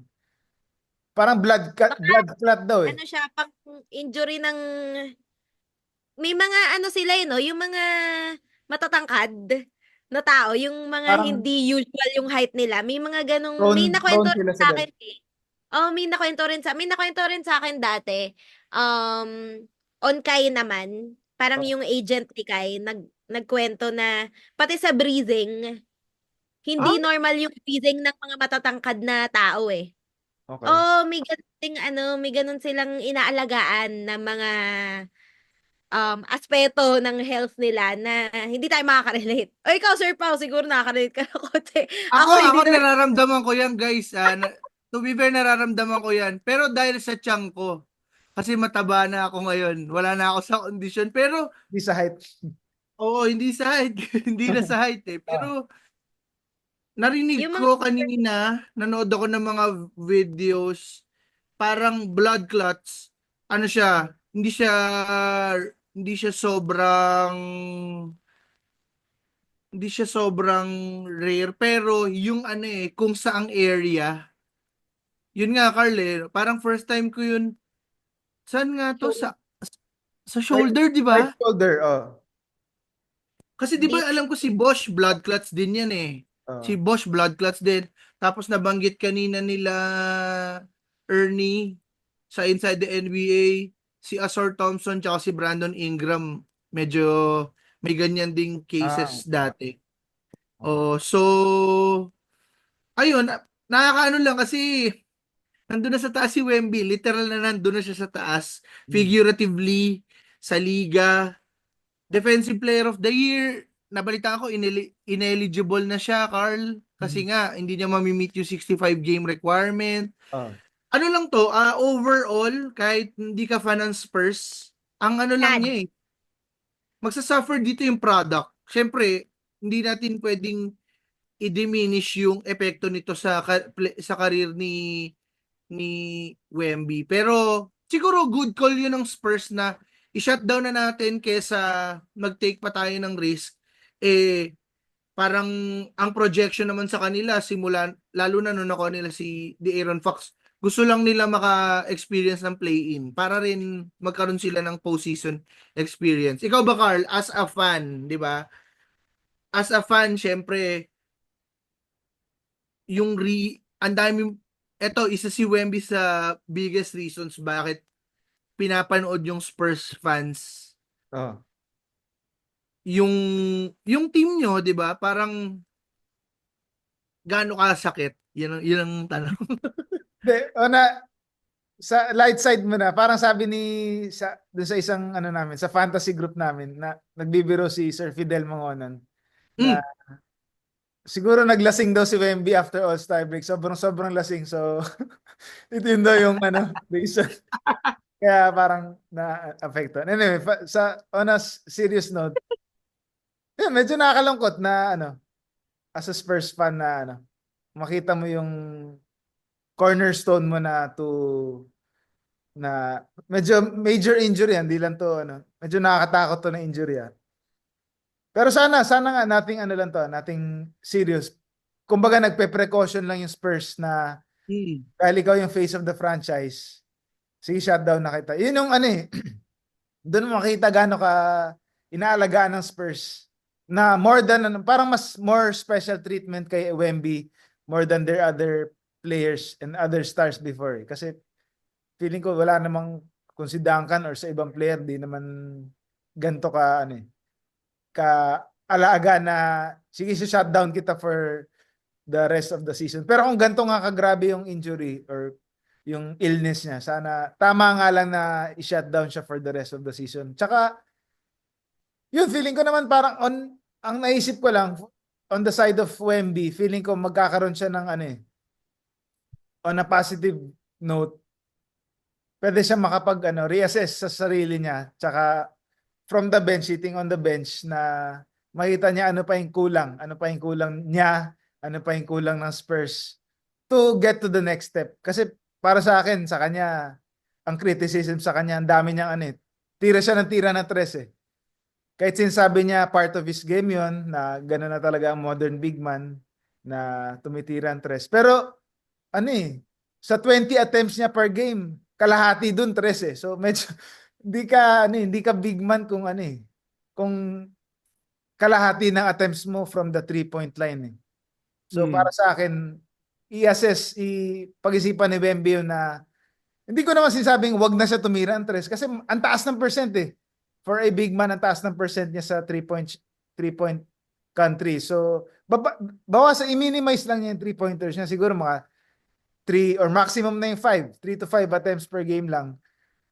Speaker 2: Parang blood clot daw eh.
Speaker 1: Ano siya, pang injury ng may mga ano sila no, yung mga matatangkad na tao, yung mga
Speaker 2: Parang
Speaker 1: hindi usual yung height nila. May mga ganong, may
Speaker 2: prone
Speaker 1: nakwento rin
Speaker 2: sila sa
Speaker 1: sa
Speaker 2: ganun.
Speaker 1: akin eh. Oh, may nakwento rin sa akin dati. On Kai naman, parang yung agent ni Kai, nagkwento na, pati sa breathing, hindi
Speaker 3: Ah,
Speaker 1: normal yung breathing ng mga matatangkad na tao eh.
Speaker 2: Okay.
Speaker 1: Oh, may ganun silang inaalagaan na mga aspeto ng health nila na hindi tayo makaka-relate. O ikaw, Sir Pao, siguro nakaka-relate ka na konti.
Speaker 3: Ako
Speaker 1: Hindi naman.
Speaker 3: nararamdaman ko yan, guys. To be fair, nararamdaman ko yan. Pero dahil sa tiyan ko, kasi mataba na ako ngayon. Wala na ako sa kondisyon. Pero,
Speaker 2: Di sa height.
Speaker 3: oo, hindi sa height. Hindi na sa height eh.
Speaker 2: Ah.
Speaker 3: Pero, narinig
Speaker 1: Yung mga,
Speaker 3: ko kanina, nanood ako ng mga videos, parang blood clots. Ano siya? Hindi siya sobrang hindi siya sobrang rare, pero yung ano eh, kung saang area, yun nga, Carl, eh, parang first time ko yun, saan nga to? Sa
Speaker 2: Right,
Speaker 3: shoulder, di
Speaker 2: right
Speaker 3: ba?
Speaker 2: shoulder, oh.
Speaker 3: Kasi di ba alam ko si Bosch blood clots din yan eh. Si
Speaker 2: Oh.
Speaker 3: Bosch blood clots din. Tapos nabanggit kanina nila Ernie sa Inside the NBA, si Asor Thompson tsaka si Brandon Ingram, medyo may ganyan ding cases dati. Oh, so ayun, nakakaano lang kasi nandun na sa taas si Wemby, literal na nandun na siya sa taas, figuratively sa liga. Defensive Player of the Year, nabalitaan ko ineligible na siya, Carl, kasi nga hindi niya mamimit yung 65 game requirement.
Speaker 2: Oh.
Speaker 3: Ano lang to, overall, kahit hindi ka fan ng Spurs, ang ano lang
Speaker 1: Sad.
Speaker 3: niya eh, magsasuffer dito yung product. Siyempre, hindi natin pwedeng i-diminish yung epekto nito sa career ni Wemby. Pero siguro good call yun ng Spurs na i-shutdown na natin kesa mag-take pa tayo ng risk. Eh, parang ang projection naman sa kanila simula, lalo na nung nakuha nila si De'Aaron Fox, gusto lang nila maka-experience ng play-in para rin magkaroon sila ng postseason experience. Ikaw ba, Carl, as a fan, di ba? As a fan, syempre, ang dami, eto, isa si Wemby sa biggest reasons bakit pinapanood yung Spurs fans
Speaker 2: Oh.
Speaker 3: yung team nyo, di ba? Parang gaano kasakit? Yun ang tanong.
Speaker 2: Sa light side mo na, parang sabi dun sa isang ano namin, sa fantasy group namin, na nagbibiro si Sir Fidel Mangonan, na siguro naglasing daw si Wemby after All-Star break. Sobrang lasing. So, ito yun daw yung reason. Kaya parang na-affected. Anyway, on a serious note, yun, medyo nakakalungkot na as a Spurs fan na makita mo yung cornerstone mo na medyo major injury, hindi lang to medyo nakakatakot to na injury. Pero sana nga nating serious. Kumbaga nagpe-precaution lang yung Spurs na dahil ikaw yung face of the franchise. Sige, shutdown na kita. Yun yung doon mo makita gaano ka inaalagaan ng Spurs na more than parang more special treatment kay Wemby more than their other players and other stars before. Kasi feeling ko wala namang kung si Duncan or sa ibang player di naman ganto ka ka alaga na sige si shutdown kita for the rest of the season. Pero kung ganto nga kagrabe yung injury or yung illness niya, sana tama nga lang na i-shutdown siya for the rest of the season. Tsaka yun feeling ko naman parang ang naisip ko lang on the side of Wemby, feeling ko magkakaroon siya ng on a positive note. Pwede siya makapag reassess sa sarili niya. Tsaka from the bench, sitting on the bench na makita niya ano pa yung kulang. Ano pa yung kulang niya. Ano pa yung kulang ng Spurs to get to the next step. Kasi para sa akin, sa kanya, ang criticism sa kanya, ang dami niyang tira siya ng tira ng tres Kahit sinasabi niya, part of his game yon na gano'n na talaga ang modern big man na tumitira ng tres. Pero, sa 20 attempts niya per game, kalahati dun tres So, medyo, hindi ka big man kung kung kalahati ng attempts mo from the 3-point line So, para sa akin, i-assess, pag-isipan ni Wemby yun na hindi ko naman sinasabing wag na siya tumira ng tres kasi ang taas ng percent For a big man, ang taas ng percent niya sa 3-point country. So, bawasan, i-minimize lang niya yung 3-pointers niya. Siguro mga 3 or maximum na yung 5. 3 to 5 attempts per game lang.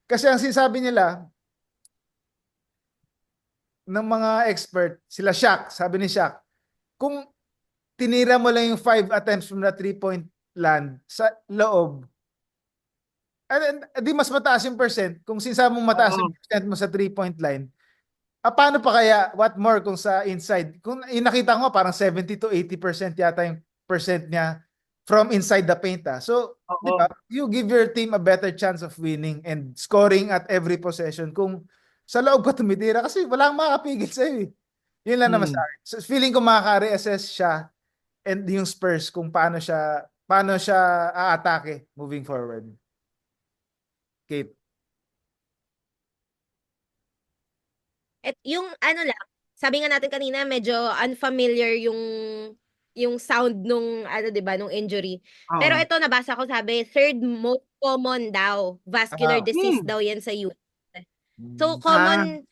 Speaker 2: Kasi ang sinasabi nila ng mga expert, sila Shaq, sabi ni Shaq, kung tinira mo lang yung 5 attempts from the 3-point land sa loob, di mas mataas yung percent. Kung sinasabi mong mataas yung percent mo sa 3-point line, paano pa kaya, what more kung sa inside? Kung nakita ko parang 70 to 80% yata yung percent niya from inside the paint. So, di ba, you give your team a better chance of winning and scoring at every possession kung sa loob ka tumitira kasi walang makakapigil sa'yo Yun lang naman sa akin. So, feeling ko makaka-reassess siya and yung Spurs kung paano siya aatake moving forward. Kate.
Speaker 1: At yung lang, sabi nga natin kanina medyo unfamiliar yung sound nung 'di ba, nung injury. Pero ito nabasa ko sabi third most common daw, vascular disease daw yan sa US. So common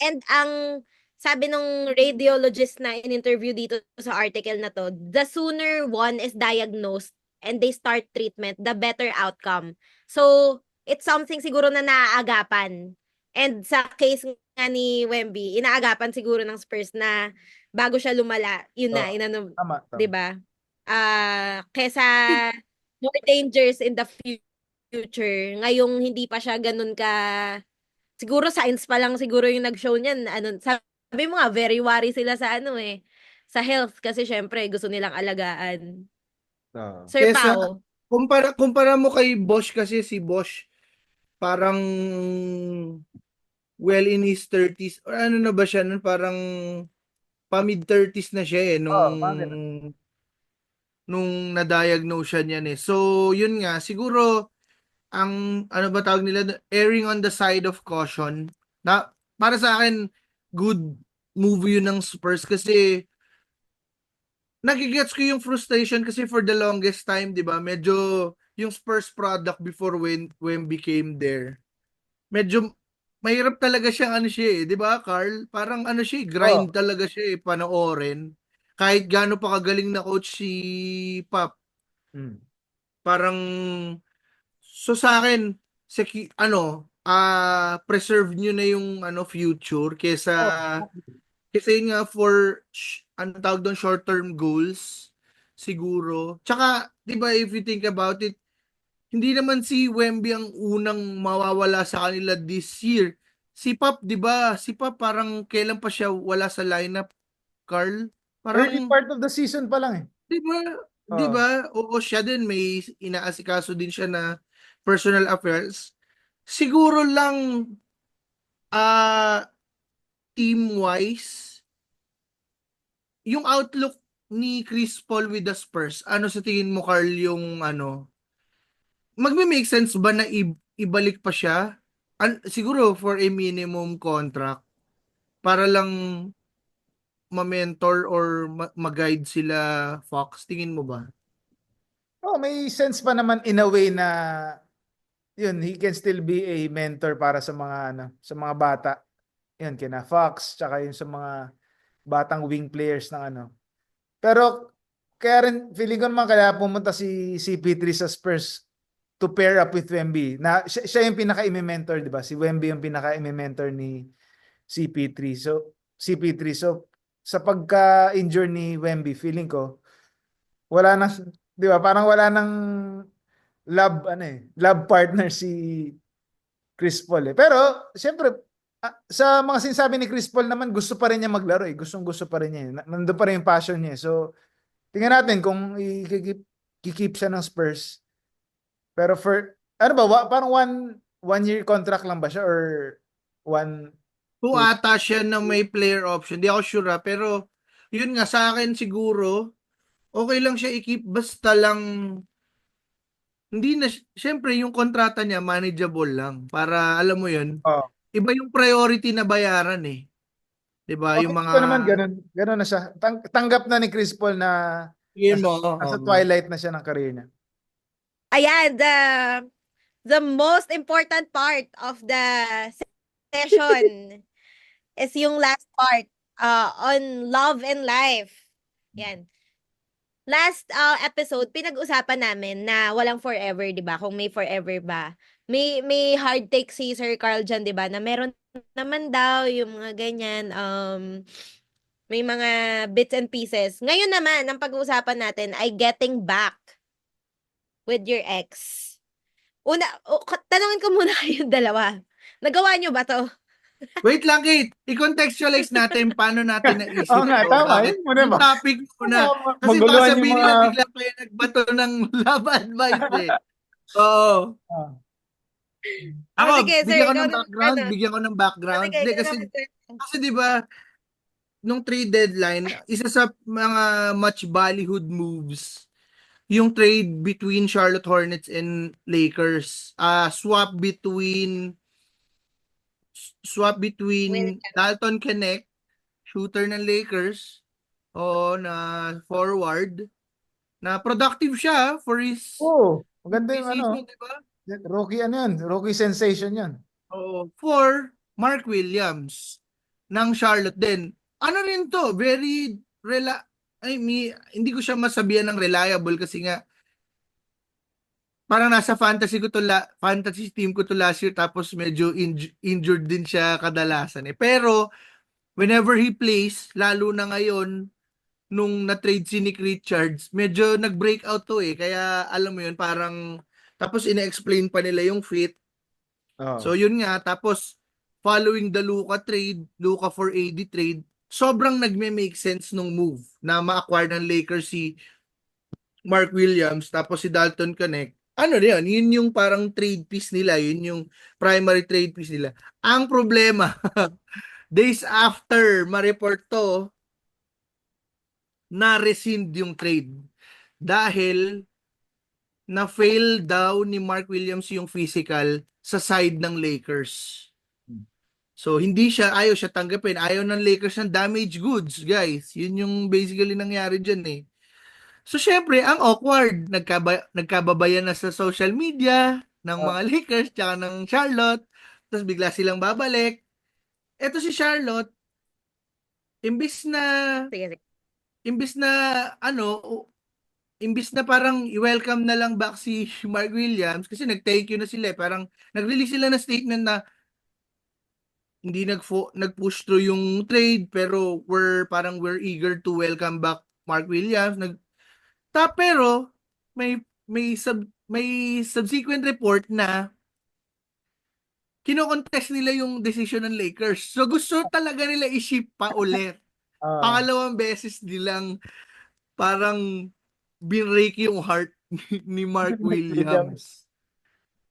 Speaker 1: and ang sabi nung radiologist na in-interview dito sa article na to, the sooner one is diagnosed and they start treatment, the better outcome. So, it's something siguro na naaagapan. And sa case nga ni Wemby, inaagapan siguro ng Spurs na bago siya lumala, yun na,
Speaker 2: Tama.
Speaker 1: 'di ba? Kesa more dangers in the future. Ngayong hindi pa siya ganun ka siguro science pa lang siguro yung nag-show niyan. Sabi mo nga very worry sila sa sa health kasi syempre gusto nilang alagaan. Sir
Speaker 3: Kesa,
Speaker 1: Pao.
Speaker 3: kumpara mo kay Bosch kasi si Bosch parang well in his 30s or ano na ba siya nun parang pa-mid 30s na siya nung na-diagnose siya niyan So, yun nga, siguro ang ano ba tawag nila erring on the side of caution na para sa akin good move yun ng Spurs kasi nagigets ko yung frustration kasi for the longest time 'di ba medyo yung Spurs product before when became there medyo mahirap talaga siyang 'di ba Carl parang grind talaga siya panoorin kahit gaano pa kagaling na coach si Pop parang so sa akin preserve nyo na yung future kesa Kasi nga for, ano tawag doon, short-term goals, siguro. Tsaka, di ba, if you think about it, hindi naman si Wemby ang unang mawawala sa kanila this year. Si Pop, di ba? Si Pop parang kailan pa siya wala sa lineup, Carl?
Speaker 2: Early
Speaker 3: Parang,
Speaker 2: part of the season pa lang eh.
Speaker 3: di ba? Di
Speaker 2: Oo.
Speaker 3: ba? Oo, siya din may inaasikaso din siya na personal affairs. Siguro lang team-wise, yung outlook ni Chris Paul with the Spurs, ano sa tingin mo, Carl, yung ano, magme-make sense ba na ibalik pa siya? Siguro for a minimum contract para lang ma-mentor or ma-guide sila, Fox, tingin mo ba?
Speaker 2: Oh, may sense pa naman in a way na yun, he can still be a mentor para sa mga ano, sa mga bata. Yun, kina Fox, tsaka yung sa mga batang wing players ng ano. Pero kaya rin feeling ko naman kaya pumunta si CP3 sa Spurs to pair up with Wemby. Na siya yung pinaka-mentor, 'di ba? Si Wemby yung pinaka-mentor ni CP3. So CP3 so sa pagka-injure ni Wemby, feeling ko wala na, 'di ba? Parang wala nang love partner si Chris Paul eh. Pero siyempre sa mga sinasabi ni Chris Paul naman gusto pa rin niya maglaro eh. Gustong-gusto pa rin niya. Nandun pa rin yung passion niya. So tingnan natin kung i-keep siya ng Spurs. Pero for, ano ba, parang one year contract lang ba siya or one,
Speaker 3: Kung
Speaker 2: two?
Speaker 3: ata siya na may player option, di ako sure pero yun nga sa akin siguro, okay lang siya i-keep basta lang hindi na, syempre yung kontrata niya manageable lang para alam mo yun,
Speaker 2: Oh.
Speaker 3: iba yung priority na bayaran eh. 'Di ba? Yung
Speaker 2: Okay,
Speaker 3: mga
Speaker 2: ito naman, ganun na siya. Tanggap na ni Chris Paul na
Speaker 3: yun
Speaker 2: nasa,
Speaker 3: mo,
Speaker 2: nasa twilight na siya ng career niya.
Speaker 1: Ayan, the most important part of the session is yung last part on love and life. Yan. Last episode, pinag-usapan namin na walang forever, 'di ba? Kung may forever ba. May hard take si Sir Carl diyan, 'di ba? Na meron naman daw yung mga ganyan may mga bits and pieces. Ngayon naman, ang pag-uusapan natin ay getting back with your ex. Tanungin ko muna kayong dalawa. Nagawa niyo ba 'to?
Speaker 3: wait lang Kate, i-contextualize natin paano natin naisip
Speaker 2: Oo nga,
Speaker 3: to.
Speaker 2: tama.
Speaker 3: Bakit
Speaker 2: Yun muna
Speaker 3: yung
Speaker 2: ba?
Speaker 3: topic muna? Kasi baka
Speaker 2: Maguluhan yung
Speaker 3: sabihin
Speaker 2: mga...
Speaker 3: nila bigla kayo nagbato ng love advice eh. Oo.
Speaker 2: Ah.
Speaker 1: Oh,
Speaker 3: Ako,
Speaker 1: sige, sir, ikaw naman ano.
Speaker 3: bigyan ko ng
Speaker 1: Oh,
Speaker 3: background.
Speaker 1: sige,
Speaker 3: Hindi,
Speaker 1: ikaw naman, sir.
Speaker 3: kasi 'di ba, nung trade deadline, isa sa mga much ballyhooed moves, yung trade between Charlotte Hornets and Lakers. Swap
Speaker 1: Will.
Speaker 3: between Dalton Connect, shooter ng Lakers, o na forward, na productive siya for his
Speaker 2: Oo, maganda
Speaker 3: rookie
Speaker 2: yung ano.
Speaker 3: season, di ba?
Speaker 2: Rookie ano yun? Rookie sensation yun.
Speaker 3: Oo, for Mark Williams ng Charlotte din. Ano rin to, very hindi ko siya masabihan ng reliable kasi nga parang nasa fantasy team ko to last year tapos medyo injured din siya kadalasan eh. Pero whenever he plays, lalo na ngayon nung na-trade si Nick Richards, medyo nag-breakout to eh. Kaya alam mo yun, parang tapos ina-explain pa nila yung fit.
Speaker 2: Oo.
Speaker 3: So yun nga, tapos following the Luka for AD trade, sobrang nagme-make sense nung move na ma-acquire ng Lakers si Mark Williams tapos si Dalton Connect. Ano yun? Yun yung parang trade piece nila, yun yung primary trade piece nila. Ang problema, days after ma-report to, na-rescind yung trade dahil na-fail daw ni Mark Williams yung physical sa side ng Lakers. So, ayaw siya tanggapin. Ayaw ng Lakers ng damage goods, guys. Yun yung basically nangyari dyan eh. So, syempre, ang awkward. Nagkababayan na sa social media ng
Speaker 2: Ah,
Speaker 3: mga Lakers tsaka ng Charlotte. Tapos bigla silang babalik. Eto si Charlotte, imbis na,
Speaker 1: Sige, sige.
Speaker 3: imbis na, ano, imbis na parang i-welcome na lang back si Mark Williams kasi nag-thank you na sila eh. Parang nag-release sila ng statement na nag-push through yung trade, pero we're eager to welcome back Mark Williams. Pero may subsequent report na kino-contest nila yung decision ng Lakers. So gusto talaga nila i-ship pa ulit.
Speaker 2: Ah,
Speaker 3: Pangalawang beses nilang parang binrake yung heart ni Mark
Speaker 2: Williams.
Speaker 3: Williams.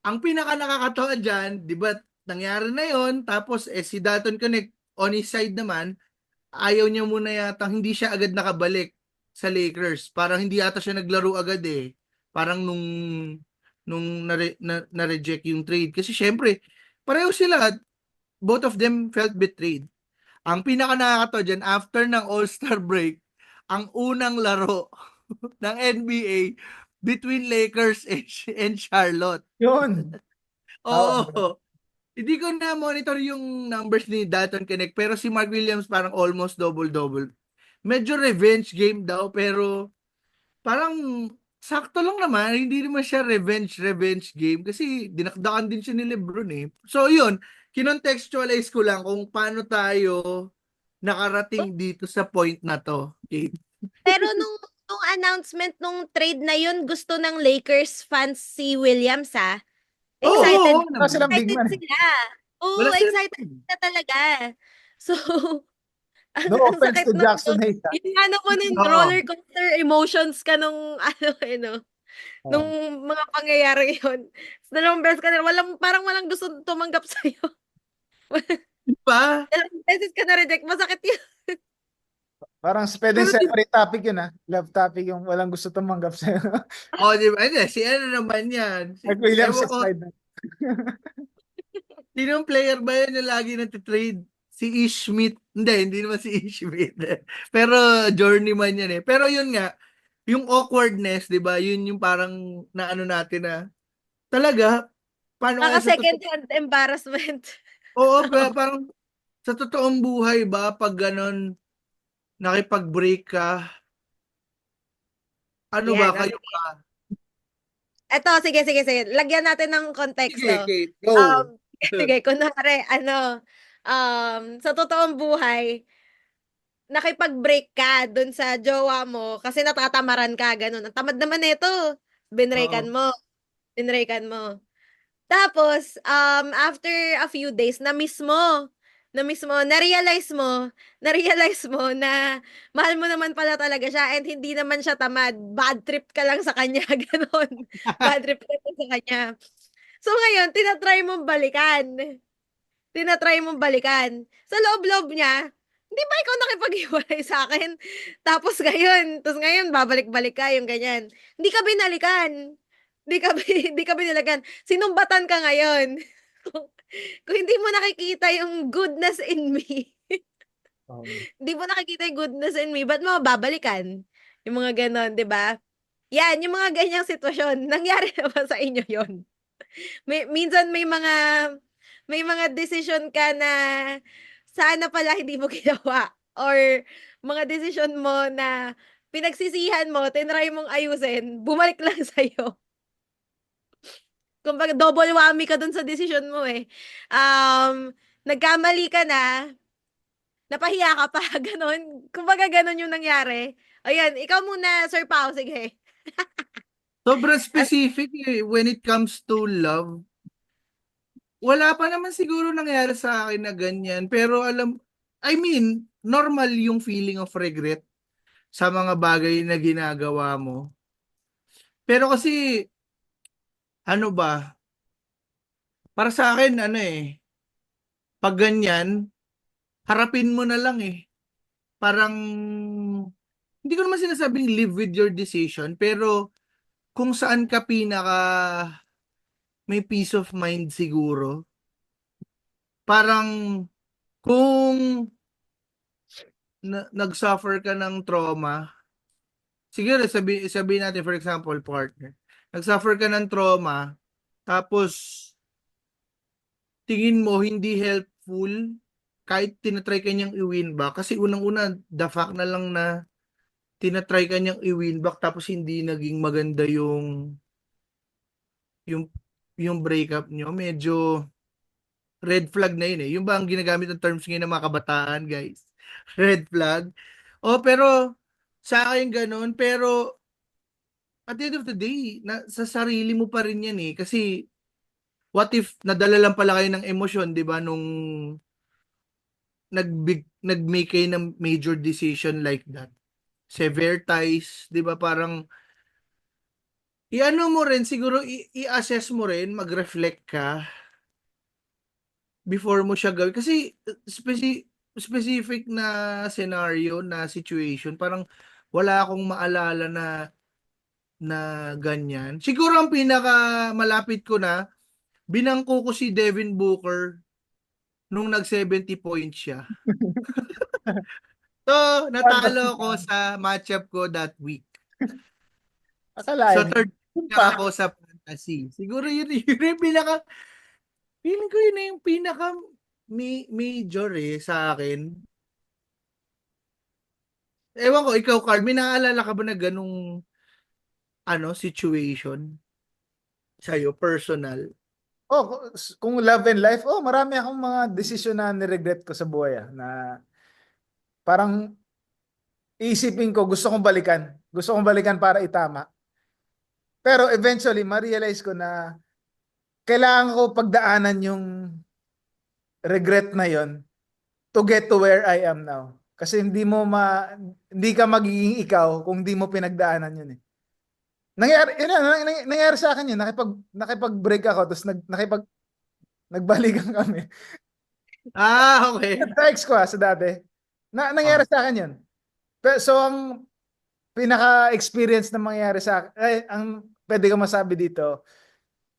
Speaker 3: Ang pinaka nakakatawa dyan, di ba, nangyari na yon, tapos si Dalton Connect on his side naman, ayaw niya muna yata, hindi siya agad nakabalik sa Lakers. Parang hindi yata siya naglaro agad eh. Parang nung na-reject yung trade. Kasi syempre, pareho sila, both of them felt betrayed. Ang pinaka nakakatawa dyan, after ng All-Star break, ang unang laro ng NBA between Lakers and Charlotte.
Speaker 2: Yun. Ah,
Speaker 3: Oo. Hindi ko na monitor yung numbers ni Dalton Connect, pero si Mark Williams parang almost double-double. Medyo revenge game daw, pero parang sakto lang naman. Hindi naman siya revenge game kasi dinakdakan din siya ni LeBron eh. So yun, kinontextualize ko lang kung paano tayo nakarating dito sa point na to. Okay?
Speaker 1: Pero nung announcement nung trade na yun, gusto ng Lakers fans si Williams, ah.
Speaker 3: Oo
Speaker 1: Excited.
Speaker 3: oo
Speaker 2: wala silang
Speaker 3: naman.
Speaker 2: big
Speaker 1: Excited
Speaker 2: man.
Speaker 1: sila. Oo,
Speaker 3: Wala
Speaker 1: excited
Speaker 3: sila.
Speaker 1: sila talaga. So, ang,
Speaker 2: No
Speaker 1: ang
Speaker 2: offense
Speaker 1: sakit
Speaker 2: to
Speaker 1: nun,
Speaker 2: Jackson
Speaker 1: no?
Speaker 2: Hayes.
Speaker 1: Yung ano mo nun,
Speaker 3: Oo.
Speaker 1: roller coaster emotions ka nung, ano, no? Nung
Speaker 2: Ah.
Speaker 1: mga pangyayari yun. Dalawang beses ka na, parang walang gusto tumanggap sa'yo.
Speaker 3: Di ba?
Speaker 1: Dalawang beses ka na-reject, masakit yun.
Speaker 2: Parang pwedeng
Speaker 3: Pero
Speaker 2: separate topic yun ah. Love topic yung walang gusto tumanggap sa'yo.
Speaker 3: oh, di ba? Hindi, si ano naman yan?
Speaker 2: Mark Williams
Speaker 3: Ewan ko,
Speaker 2: aside.
Speaker 3: sinong player ba yan na lagi natitrade? Si Ish Smith. Hindi naman si Ish Smith. Pero journeyman yan eh. Pero yun nga, yung awkwardness, di ba? Yun yung parang naano natin na talaga, paano kaya sa
Speaker 1: Second
Speaker 3: totoo?
Speaker 1: hand embarrassment.
Speaker 3: Oo, parang sa totoong buhay ba, pag ganon, nakipag-break ka, ano ba
Speaker 1: Yan,
Speaker 3: kayo?
Speaker 1: okay. Eto, sige. Lagyan natin ng
Speaker 3: Sige,
Speaker 1: konteksto.
Speaker 3: okay, go.
Speaker 1: Sige, kunwari, sa totoong buhay, nakipag-break ka dun sa jowa mo kasi natatamaran ka, ganun. Ang tamad naman nito.
Speaker 3: Oo.
Speaker 1: Binreakan mo. Binreakan mo. Tapos, after a few days, na-realize mo na mahal mo naman pala talaga siya and hindi naman siya tamad. Bad trip ka lang sa kanya, ganon. Bad trip ka lang sa kanya. So ngayon, tinatry mong balikan. Sa loob-loob niya, hindi ba ikaw nakipag-iwalay sa akin? Tapos ngayon, babalik-balik ka, yung ganyan. Hindi ka binalikan. Hindi ka binalikan. Sinumbatan ka ngayon. Kung hindi mo nakikita yung goodness in me, hindi mo nakikita yung goodness in me, ba't mo babalikan? Yung mga ganon, di ba? Yan, yung mga ganyang sitwasyon, nangyari na ba sa inyo yon? Minsan may mga decision ka na sana pala hindi mo ginawa or mga decision mo na pinagsisihan mo, tinry mong ayusin, bumalik lang sa'yo. Kumbaga double whammy ka dun sa decision mo eh. Nagkamali ka na, napahiya ka pa, gano'n. Kumbaga gano'n yung nangyari. Ayan, ikaw muna, Sir Pao, sige.
Speaker 3: Sobrang specific eh, when it comes to love. Wala pa naman siguro nangyari sa akin na ganyan. Pero I mean, normal yung feeling of regret sa mga bagay na ginagawa mo. Pero kasi, ano ba, para sa akin, ano eh, pag ganyan, harapin mo na lang eh. Parang, hindi ko naman sinasabing live with your decision, pero kung saan ka pinaka may peace of mind siguro, parang kung nag-suffer ka ng trauma, siguro sabi natin for example, partner, nag-suffer ka ng trauma, tapos tingin mo hindi helpful, kahit tinatry ka niyang i-win back, kasi unang-una, the fact na lang na tinatry ka niyang i-win back, tapos hindi naging maganda yung yung breakup niyo, medyo red flag na yun eh. Yung ba ang ginagamit ng terms ngayon ng mga kabataan, guys? Red flag. Oh, pero sa akin ganun, pero at the end of the day, sa sarili mo pa rin yan eh. Kasi what if nadala lang pala kayo ng emosyon, 'di ba, nung nag-make kayo ng major decision like that. Severe ties, 'di ba, parang i-ano mo rin siguro i-assess mo rin, mag-reflect ka before mo siya gawin kasi specific na scenario na situation parang wala akong maalala na ganyan. Siguro ang pinaka malapit ko na binangko ko si Devin Booker nung nag 70 points siya. So, natalo ko sa matchup ko that week. So,
Speaker 2: Akalain.
Speaker 3: third
Speaker 2: Yun
Speaker 3: na
Speaker 2: pa.
Speaker 3: ako sa fantasy. Siguro yun yung pinaka, feeling ko yun na yung pinaka major sa akin. Ewan ko, ikaw, Carl, may naaalala ka ba na ganung situation sa'yo, personal?
Speaker 2: Oh, kung love and life, oh, marami akong mga desisyon na niregret ko sa buhay na parang iisipin ko, gusto kong balikan. Gusto kong balikan para itama. Pero eventually, ma-realize ko na kailangan ko pagdaanan yung regret na yon to get to where I am now. Kasi hindi ka magiging ikaw kung di mo pinagdaanan yun eh. Nangyari sa akin yun, nakipag-break ako, tapos nagbalikan kami.
Speaker 3: Ah, okay.
Speaker 2: Sa ex ko sa dati. Nangyari sa akin yun. So, ang pinaka-experience na mangyari sa akin, ang pwede ko masabi dito,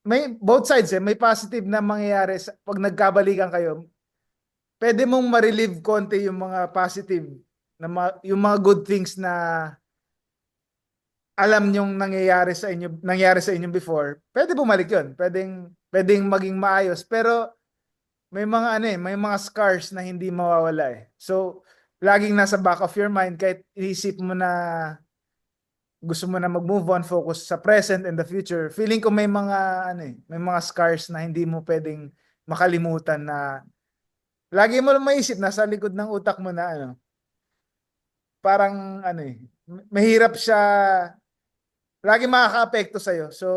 Speaker 2: may both sides may positive na mangyayari pag nagkabalikan kayo. Pwede mong ma-relieve konti yung mga positive, yung mga good things na alam nyong nangyayari sa inyo before. Pwede bumalik yun. Pwedeng maging maayos. Pero may mga may mga scars na hindi mawawala eh. So, laging nasa back of your mind kahit iisip mo na gusto mo na mag-move on, focus sa present and the future. Feeling ko may mga may mga scars na hindi mo pwedeng makalimutan na lagi mo lang maisip nasa likod ng utak mo na parang mahirap siya lagi makakaapekto sa iyo. So,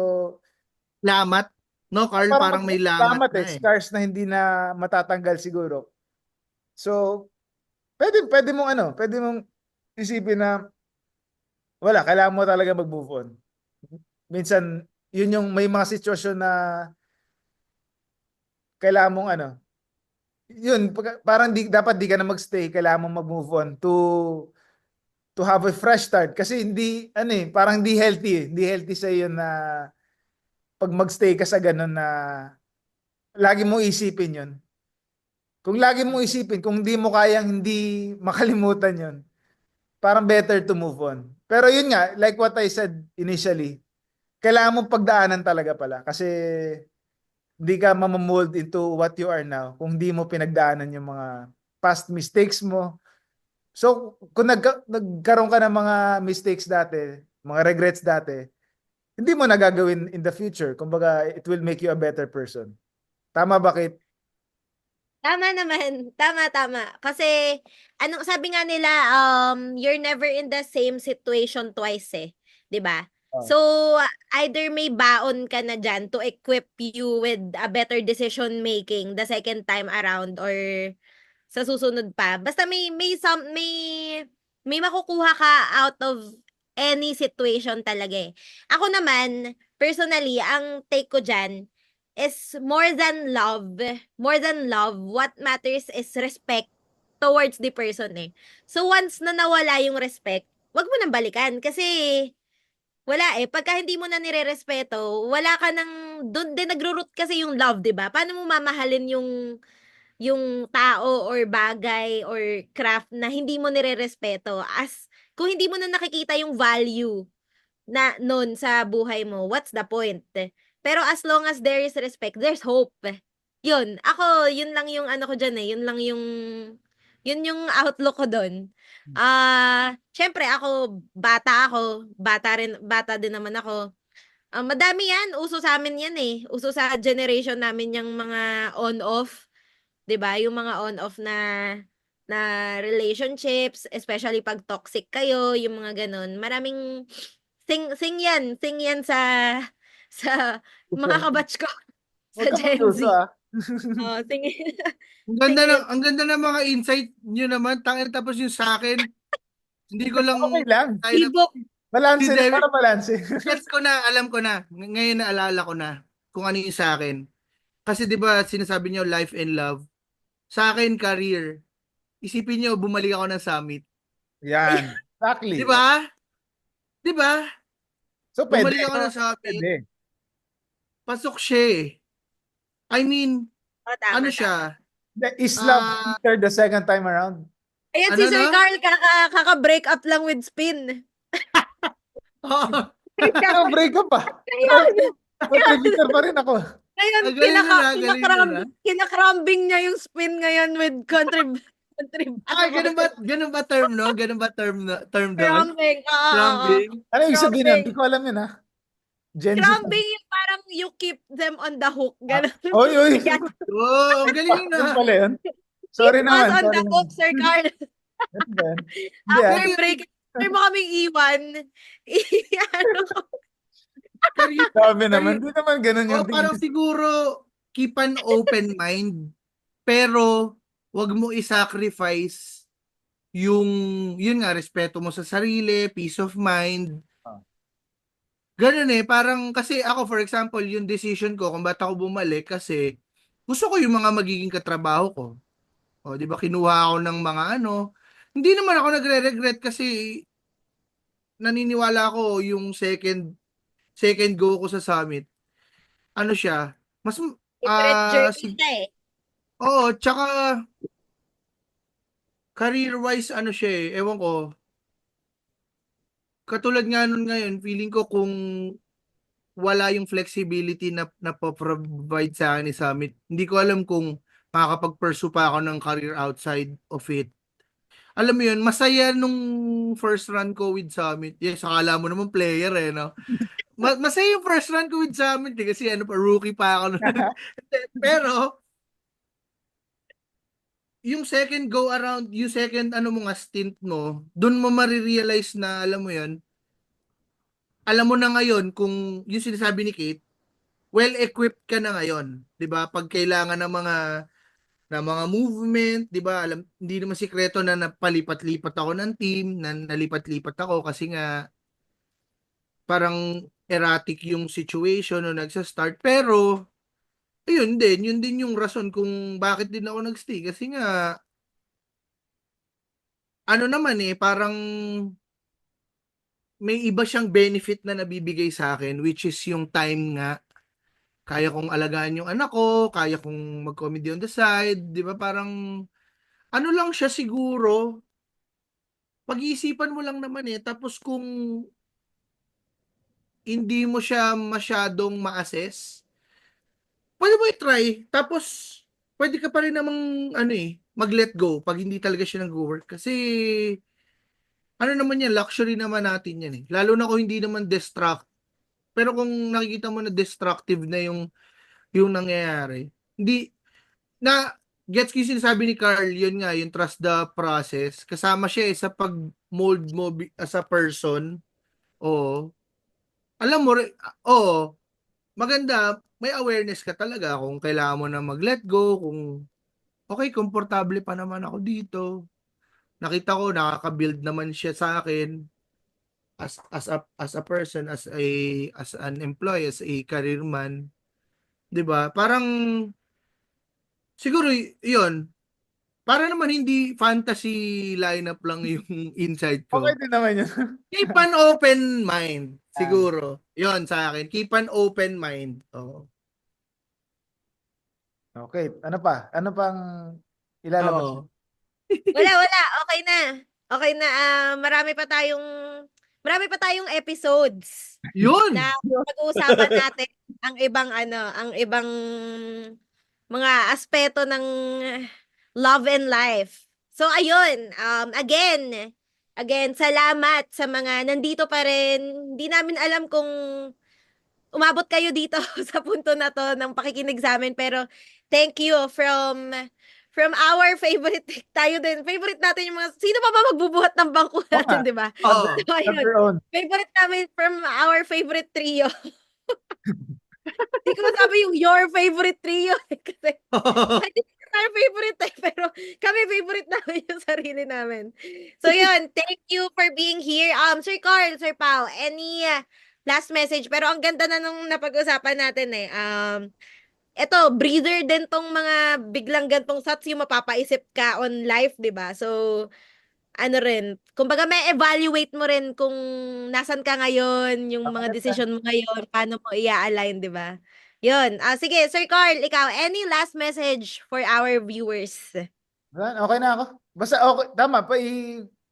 Speaker 3: Lamat. No, Carl, parang may lamat na eh.
Speaker 2: scars na hindi na matatanggal siguro. So, pwede mong isipin na wala, kailangan mo talaga mag-move on. Minsan, yun yung may mga sitwasyon na kailangan mong yun, parang dapat di ka na magstay, kailangan mong mag-move on to have a fresh start. Kasi hindi, parang di healthy. Hindi healthy sa iyo na pag magstay ka sa ganun na lagi mo isipin yun. Kung lagi mo isipin, kung di mo kayang hindi makalimutan yun, parang better to move on. Pero yun nga, like what I said initially, kailangan mong pagdaanan talaga pala kasi hindi ka mamamold into what you are now kung di mo pinagdaanan yung mga past mistakes mo. So, kung nagkaroon ka ng mga mistakes dati, mga regrets dati, hindi mo nagagawin in the future. Kumbaga, it will make you a better person. Tama ba, Kate?
Speaker 1: Tama naman. Tama, tama. Kasi, sabi nga nila, you're never in the same situation twice eh. 'Di ba?
Speaker 2: Oh.
Speaker 1: So, either may baon ka na dyan to equip you with a better decision making the second time around or sa susunod pa. Basta may makukuha ka out of any situation talaga eh. Ako naman, personally, ang take ko dyan is more than love, what matters is respect towards the person eh. So once na nawala yung respect, wag mo nang balikan kasi wala eh. Pagka hindi mo na nirerespeto, wala ka nang, doon din nagro-root kasi yung love, 'di ba? Paano mo mamahalin yung tao or bagay or craft na hindi mo nirerespeto as kung hindi mo na nakikita yung value na nun sa buhay mo, what's the point? Pero as long as there is respect, there's hope. Yun, ako, yun lang yung ano ko dyan eh, yun yung outlook ko doon. Syempre bata din naman ako. Madami yan, uso sa amin yan eh. Uso sa generation namin yung mga on-off 'di ba? Yung mga on-off na relationships, especially pag toxic kayo, yung mga ganun. Maraming sing yan sa mga
Speaker 2: Puso.
Speaker 1: kabatch ko
Speaker 2: Huwag
Speaker 1: sa
Speaker 2: ka
Speaker 1: Gen Z.
Speaker 2: magduso ah.
Speaker 1: Oo, sing
Speaker 3: Ang
Speaker 1: sing
Speaker 3: ganda
Speaker 1: yan.
Speaker 3: ang ganda ng mga insight niyo naman. Tangin tapos yung sa akin, hindi ko lang
Speaker 2: Okay lang.
Speaker 3: tayo na
Speaker 1: Tibok.
Speaker 3: si
Speaker 2: Balanse na
Speaker 3: David.
Speaker 2: para balanse.
Speaker 3: Gets ko na, alam ko na. Ngayon naalala ko na kung ano yung sa akin. Kasi 'di ba sinasabi niyo life and love. Sa akin career. Isipin niyo bumalik ako ng summit.
Speaker 1: Ayun.
Speaker 2: Yan.
Speaker 3: 'Di
Speaker 2: Exactly.
Speaker 3: ba? 'Di ba?
Speaker 2: So, pwede,
Speaker 3: Bumalik ako
Speaker 2: no?
Speaker 3: ng summit.
Speaker 2: Pwede.
Speaker 3: Pasok siya eh. I mean,
Speaker 1: Oh,
Speaker 3: ano
Speaker 1: tama, tama.
Speaker 3: siya?
Speaker 2: Is love
Speaker 3: Ah,
Speaker 2: sweeter the second time around?
Speaker 1: Ayan si
Speaker 3: ano
Speaker 1: Sir
Speaker 3: no?
Speaker 1: Carl, kaka-break up lang with Spin.
Speaker 2: Kaka-break up pa.
Speaker 1: Ngayon,
Speaker 2: Contributor pa rin ako.
Speaker 1: ngayon,
Speaker 3: Ang galing na, galing na.
Speaker 1: kinakrambing niya yung Spin ngayon with
Speaker 3: Ganun ba term, no? Ganun ba term doon?
Speaker 1: Crambing. Oo, oo.
Speaker 3: Crumbing?
Speaker 2: Ano yung sabihin nun?
Speaker 1: Crambing.
Speaker 2: Hindi ko alam yun, ha? Gen Z.
Speaker 1: Crambing yung parang you keep them on the hook. Ganun.
Speaker 2: Oy, oy.
Speaker 1: Yan.
Speaker 3: Oo, ang galing
Speaker 2: Yan
Speaker 3: na.
Speaker 2: pala yun. Sorry
Speaker 1: Keep us
Speaker 2: naman.
Speaker 1: on
Speaker 2: Sorry
Speaker 1: the hook,
Speaker 2: naman.
Speaker 1: Sir Carl.
Speaker 2: Ano ba yan? Hindi,
Speaker 1: After
Speaker 3: Hindi,
Speaker 1: break, after mo kaming iwan, ano,
Speaker 3: career,
Speaker 2: Sabi naman.
Speaker 3: career.
Speaker 2: Hindi naman ganun
Speaker 3: O
Speaker 2: yung
Speaker 3: parang
Speaker 2: tingin.
Speaker 3: siguro, keep an open mind. Pero, wag mo i-sacrifice yung, yun nga, respeto mo sa sarili, peace of mind.
Speaker 2: Ah.
Speaker 3: Ganun eh, parang, kasi ako, for example, yung decision ko kung ba't ako bumalik, kasi gusto ko yung mga magiging katrabaho ko. O, di ba, kinuha ako ng mga ano. Hindi naman ako nagre-regret kasi naniniwala ako yung second go ko sa summit. Ano siya? Mas
Speaker 1: different journey
Speaker 3: sig-
Speaker 1: siya eh.
Speaker 3: Oo, tsaka career-wise ano siya eh, ewan ko. Katulad nga nun ngayon, feeling ko kung wala yung flexibility na provide sa akin ni Summit, hindi ko alam kung makakapag-pursue pa ako ng career outside of it. Alam mo yun, masaya nung first run ko with Summit. Yes, akala mo naman player eh, no? Masaya yung first run ko with Summit eh, kasi ano pa, rookie pa ako. Pero, yung second go around, yung second ano mo nga stint mo, dun mo marirealize na alam mo yun, alam mo na ngayon kung yung sinasabi ni Kate, well-equipped ka na ngayon, 'di ba? Pag kailangan ng mga movement, 'di ba? Alam, hindi naman sikreto na napalipat-lipat ako ng team, na nalipat-lipat ako kasi nga parang erratic yung situation no nagsa-start. Pero yun din yung rason kung bakit din ako nagstay kasi nga ano naman eh, parang may iba siyang benefit na nabibigay sa akin which is yung time nga. Kaya kong alagaan yung anak ko, kaya kong mag-comedy on the side, 'di ba? Parang ano lang siya siguro, pag-iisipan mo lang naman eh. Tapos kung hindi mo siya masyadong ma-assess, pwede mo i-try. Tapos pwede ka pa rin namang ano eh, mag-let go pag hindi talaga siya nag-work. Kasi ano naman yan, luxury naman natin yan eh. Lalo na kung hindi naman pero kung nakikita mo na destructive na yung nangyayari, hindi na gets ko yung sinasabi ni Carl, yun nga, yung trust the process. Kasama siya sa pag-mold mo as a person. Oo. Alam mo, oo, maganda, may awareness ka talaga kung kailangan mo na mag-let go, kung okay, komportable pa naman ako dito. Nakita ko, nakaka-build naman siya sa akin as a person, as an employee, as a career man. 'Di ba? Parang siguro 'yun, para naman hindi fantasy lineup lang yung insight
Speaker 2: Okay
Speaker 3: ko.
Speaker 2: din naman yun.
Speaker 3: Keep an open mind,
Speaker 2: Yan.
Speaker 3: siguro. Yon sa akin. Keep an open mind. Oo.
Speaker 2: Okay. Ano pa? Ano pang ilalabas?
Speaker 3: Oo.
Speaker 1: Wala. Okay na. Okay na. Marami pa tayong episodes na
Speaker 3: Yun.
Speaker 1: pag-uusapan natin ang ibang mga aspeto ng love and life. So ayun, again, salamat sa mga nandito pa rin. Hindi namin alam kung umabot kayo dito sa punto na to ng pakikinig sa amin. Pero thank you from our favorite, tayo din. Favorite natin yung mga, sino pa ba magbubuhat ng bangko
Speaker 2: Oo nga.
Speaker 1: natin, di ba?
Speaker 3: Oo.
Speaker 1: So,
Speaker 2: Have
Speaker 1: ayun.
Speaker 2: your own.
Speaker 1: Favorite namin from our favorite trio. Hindi ko masabi yung your favorite trio. Kasi hindi tayo favorite pero kami favorite namin yung sarili namin. So yun, thank you for being here. Sir Carl, Sir Pao, any last message? Pero ang ganda na nung napag-usapan natin eh. Eto, breather din tong mga biglang gantong shots yung mapapaisip ka on life, di ba? So, ano rin, kumbaga may evaluate mo rin kung nasan ka ngayon, yung mga decision mo ngayon, paano mo i-align, di ba? Yun. Sige, Sir Carl, ikaw, any last message for our viewers?
Speaker 2: Okay na ako. Basta okay, tama pa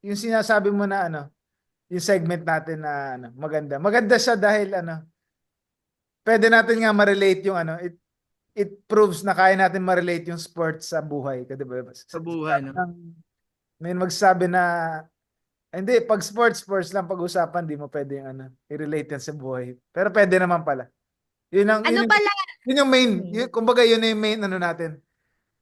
Speaker 2: yung sinasabi mo na yung segment natin na maganda. Maganda siya dahil pwede natin nga ma-relate yung it proves na kaya natin ma-relate yung sports sa buhay, di ba?
Speaker 3: Sa buhay, no?
Speaker 2: May magsabi na hindi, pag sports lang pag-usapan, di mo pwede yung i-relate yan sa buhay. Pero pwede naman pala.
Speaker 1: Ano pala?
Speaker 2: Yun yung main, kumbaga yun yung main natin,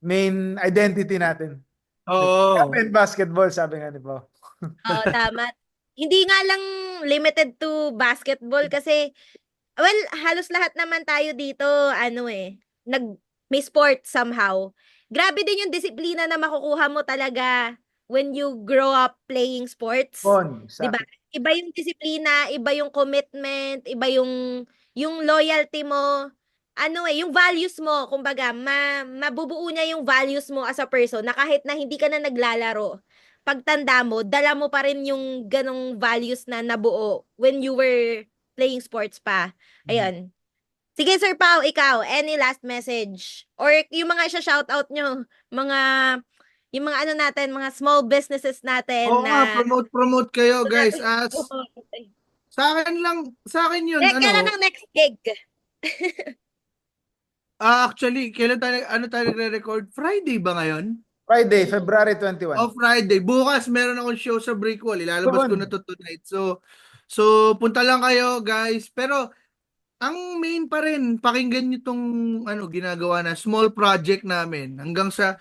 Speaker 2: main identity natin.
Speaker 3: Oo.
Speaker 2: In basketball, sabi nga ni Pao.
Speaker 1: Oo, tama. Hindi nga lang limited to basketball kasi, well, halos lahat naman tayo dito, may sport somehow. Grabe din yung disiplina na makukuha mo talaga when you grow up playing sports. Diba? Iba yung disiplina, iba yung commitment, iba yung loyalty mo. Yung values mo, kumbaga, mabubuo niya yung values mo as a person na kahit na hindi ka na naglalaro, pagtanda mo, dala mo pa rin yung ganong values na nabuo when you were playing sports pa. Ayun. Sige, Sir Pao, ikaw, any last message? Or yung mga isa-shoutout nyo, yung mga natin, mga small businesses natin
Speaker 3: Oo nga,
Speaker 1: na...
Speaker 3: promote kayo, guys. Sa akin yun,
Speaker 1: Kailan ang next gig?
Speaker 3: Actually, kailan tayo nagre-record? Friday ba ngayon?
Speaker 2: Friday, February 21.
Speaker 3: Oh, Friday. Bukas meron akong show sa Brick Wall. Ilalabas ko na to tonight. So punta lang kayo, guys. Pero ang main pa rin, pakinggan nyo tong ginagawa na small project namin. Hanggang sa,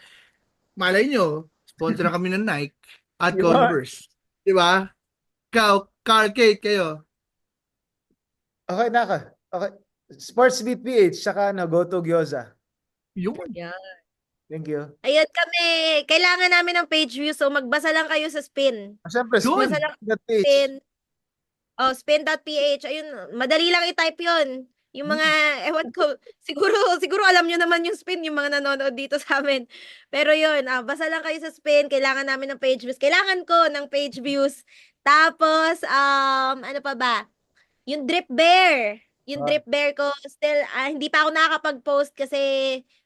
Speaker 3: malay nyo, sponsor na kami ng Nike at
Speaker 2: Diba?
Speaker 3: Converse. Di ba? Car Kate kayo.
Speaker 2: Okay na ka. Okay. Sports Beat PH, saka Go to Gyoza.
Speaker 3: Yun.
Speaker 1: Yeah.
Speaker 2: Thank you.
Speaker 1: Ayun kami, kailangan namin ng page view, so magbasa lang kayo sa Spin.
Speaker 2: Siyempre,
Speaker 3: Yun.
Speaker 1: Basa lang
Speaker 2: Spin.ph.
Speaker 1: Spin. Oh, spin.ph. Ayun, madali lang i-type 'yon. Yung mga ewan ko, siguro alam nyo naman yung Spin, yung mga nanonood dito sa amin. Pero yun, basa lang kayo sa Spin, kailangan namin ng page views. Kailangan ko ng page views. Tapos ano pa ba? Yung Drip Bear. Yung Drip Bear ko, still, hindi pa ako nakakapag-post kasi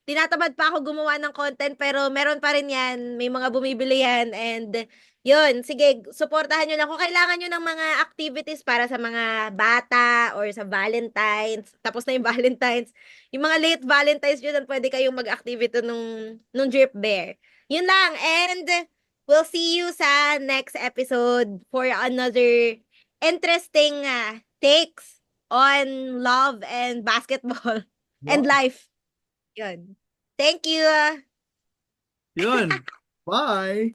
Speaker 1: tinatamad pa ako gumawa ng content, pero meron pa rin yan. May mga bumibili yan. And yun, sige, supportahan nyo lang. Kung kailangan nyo ng mga activities para sa mga bata or sa Valentine's, tapos na yung Valentine's, yung mga late Valentine's nyo, dan pwede kayong mag-activity nung Drip Bear. Yun lang. And we'll see you sa next episode for another interesting takes on love and basketball and life. Yun. Thank you.
Speaker 3: Yun. Bye.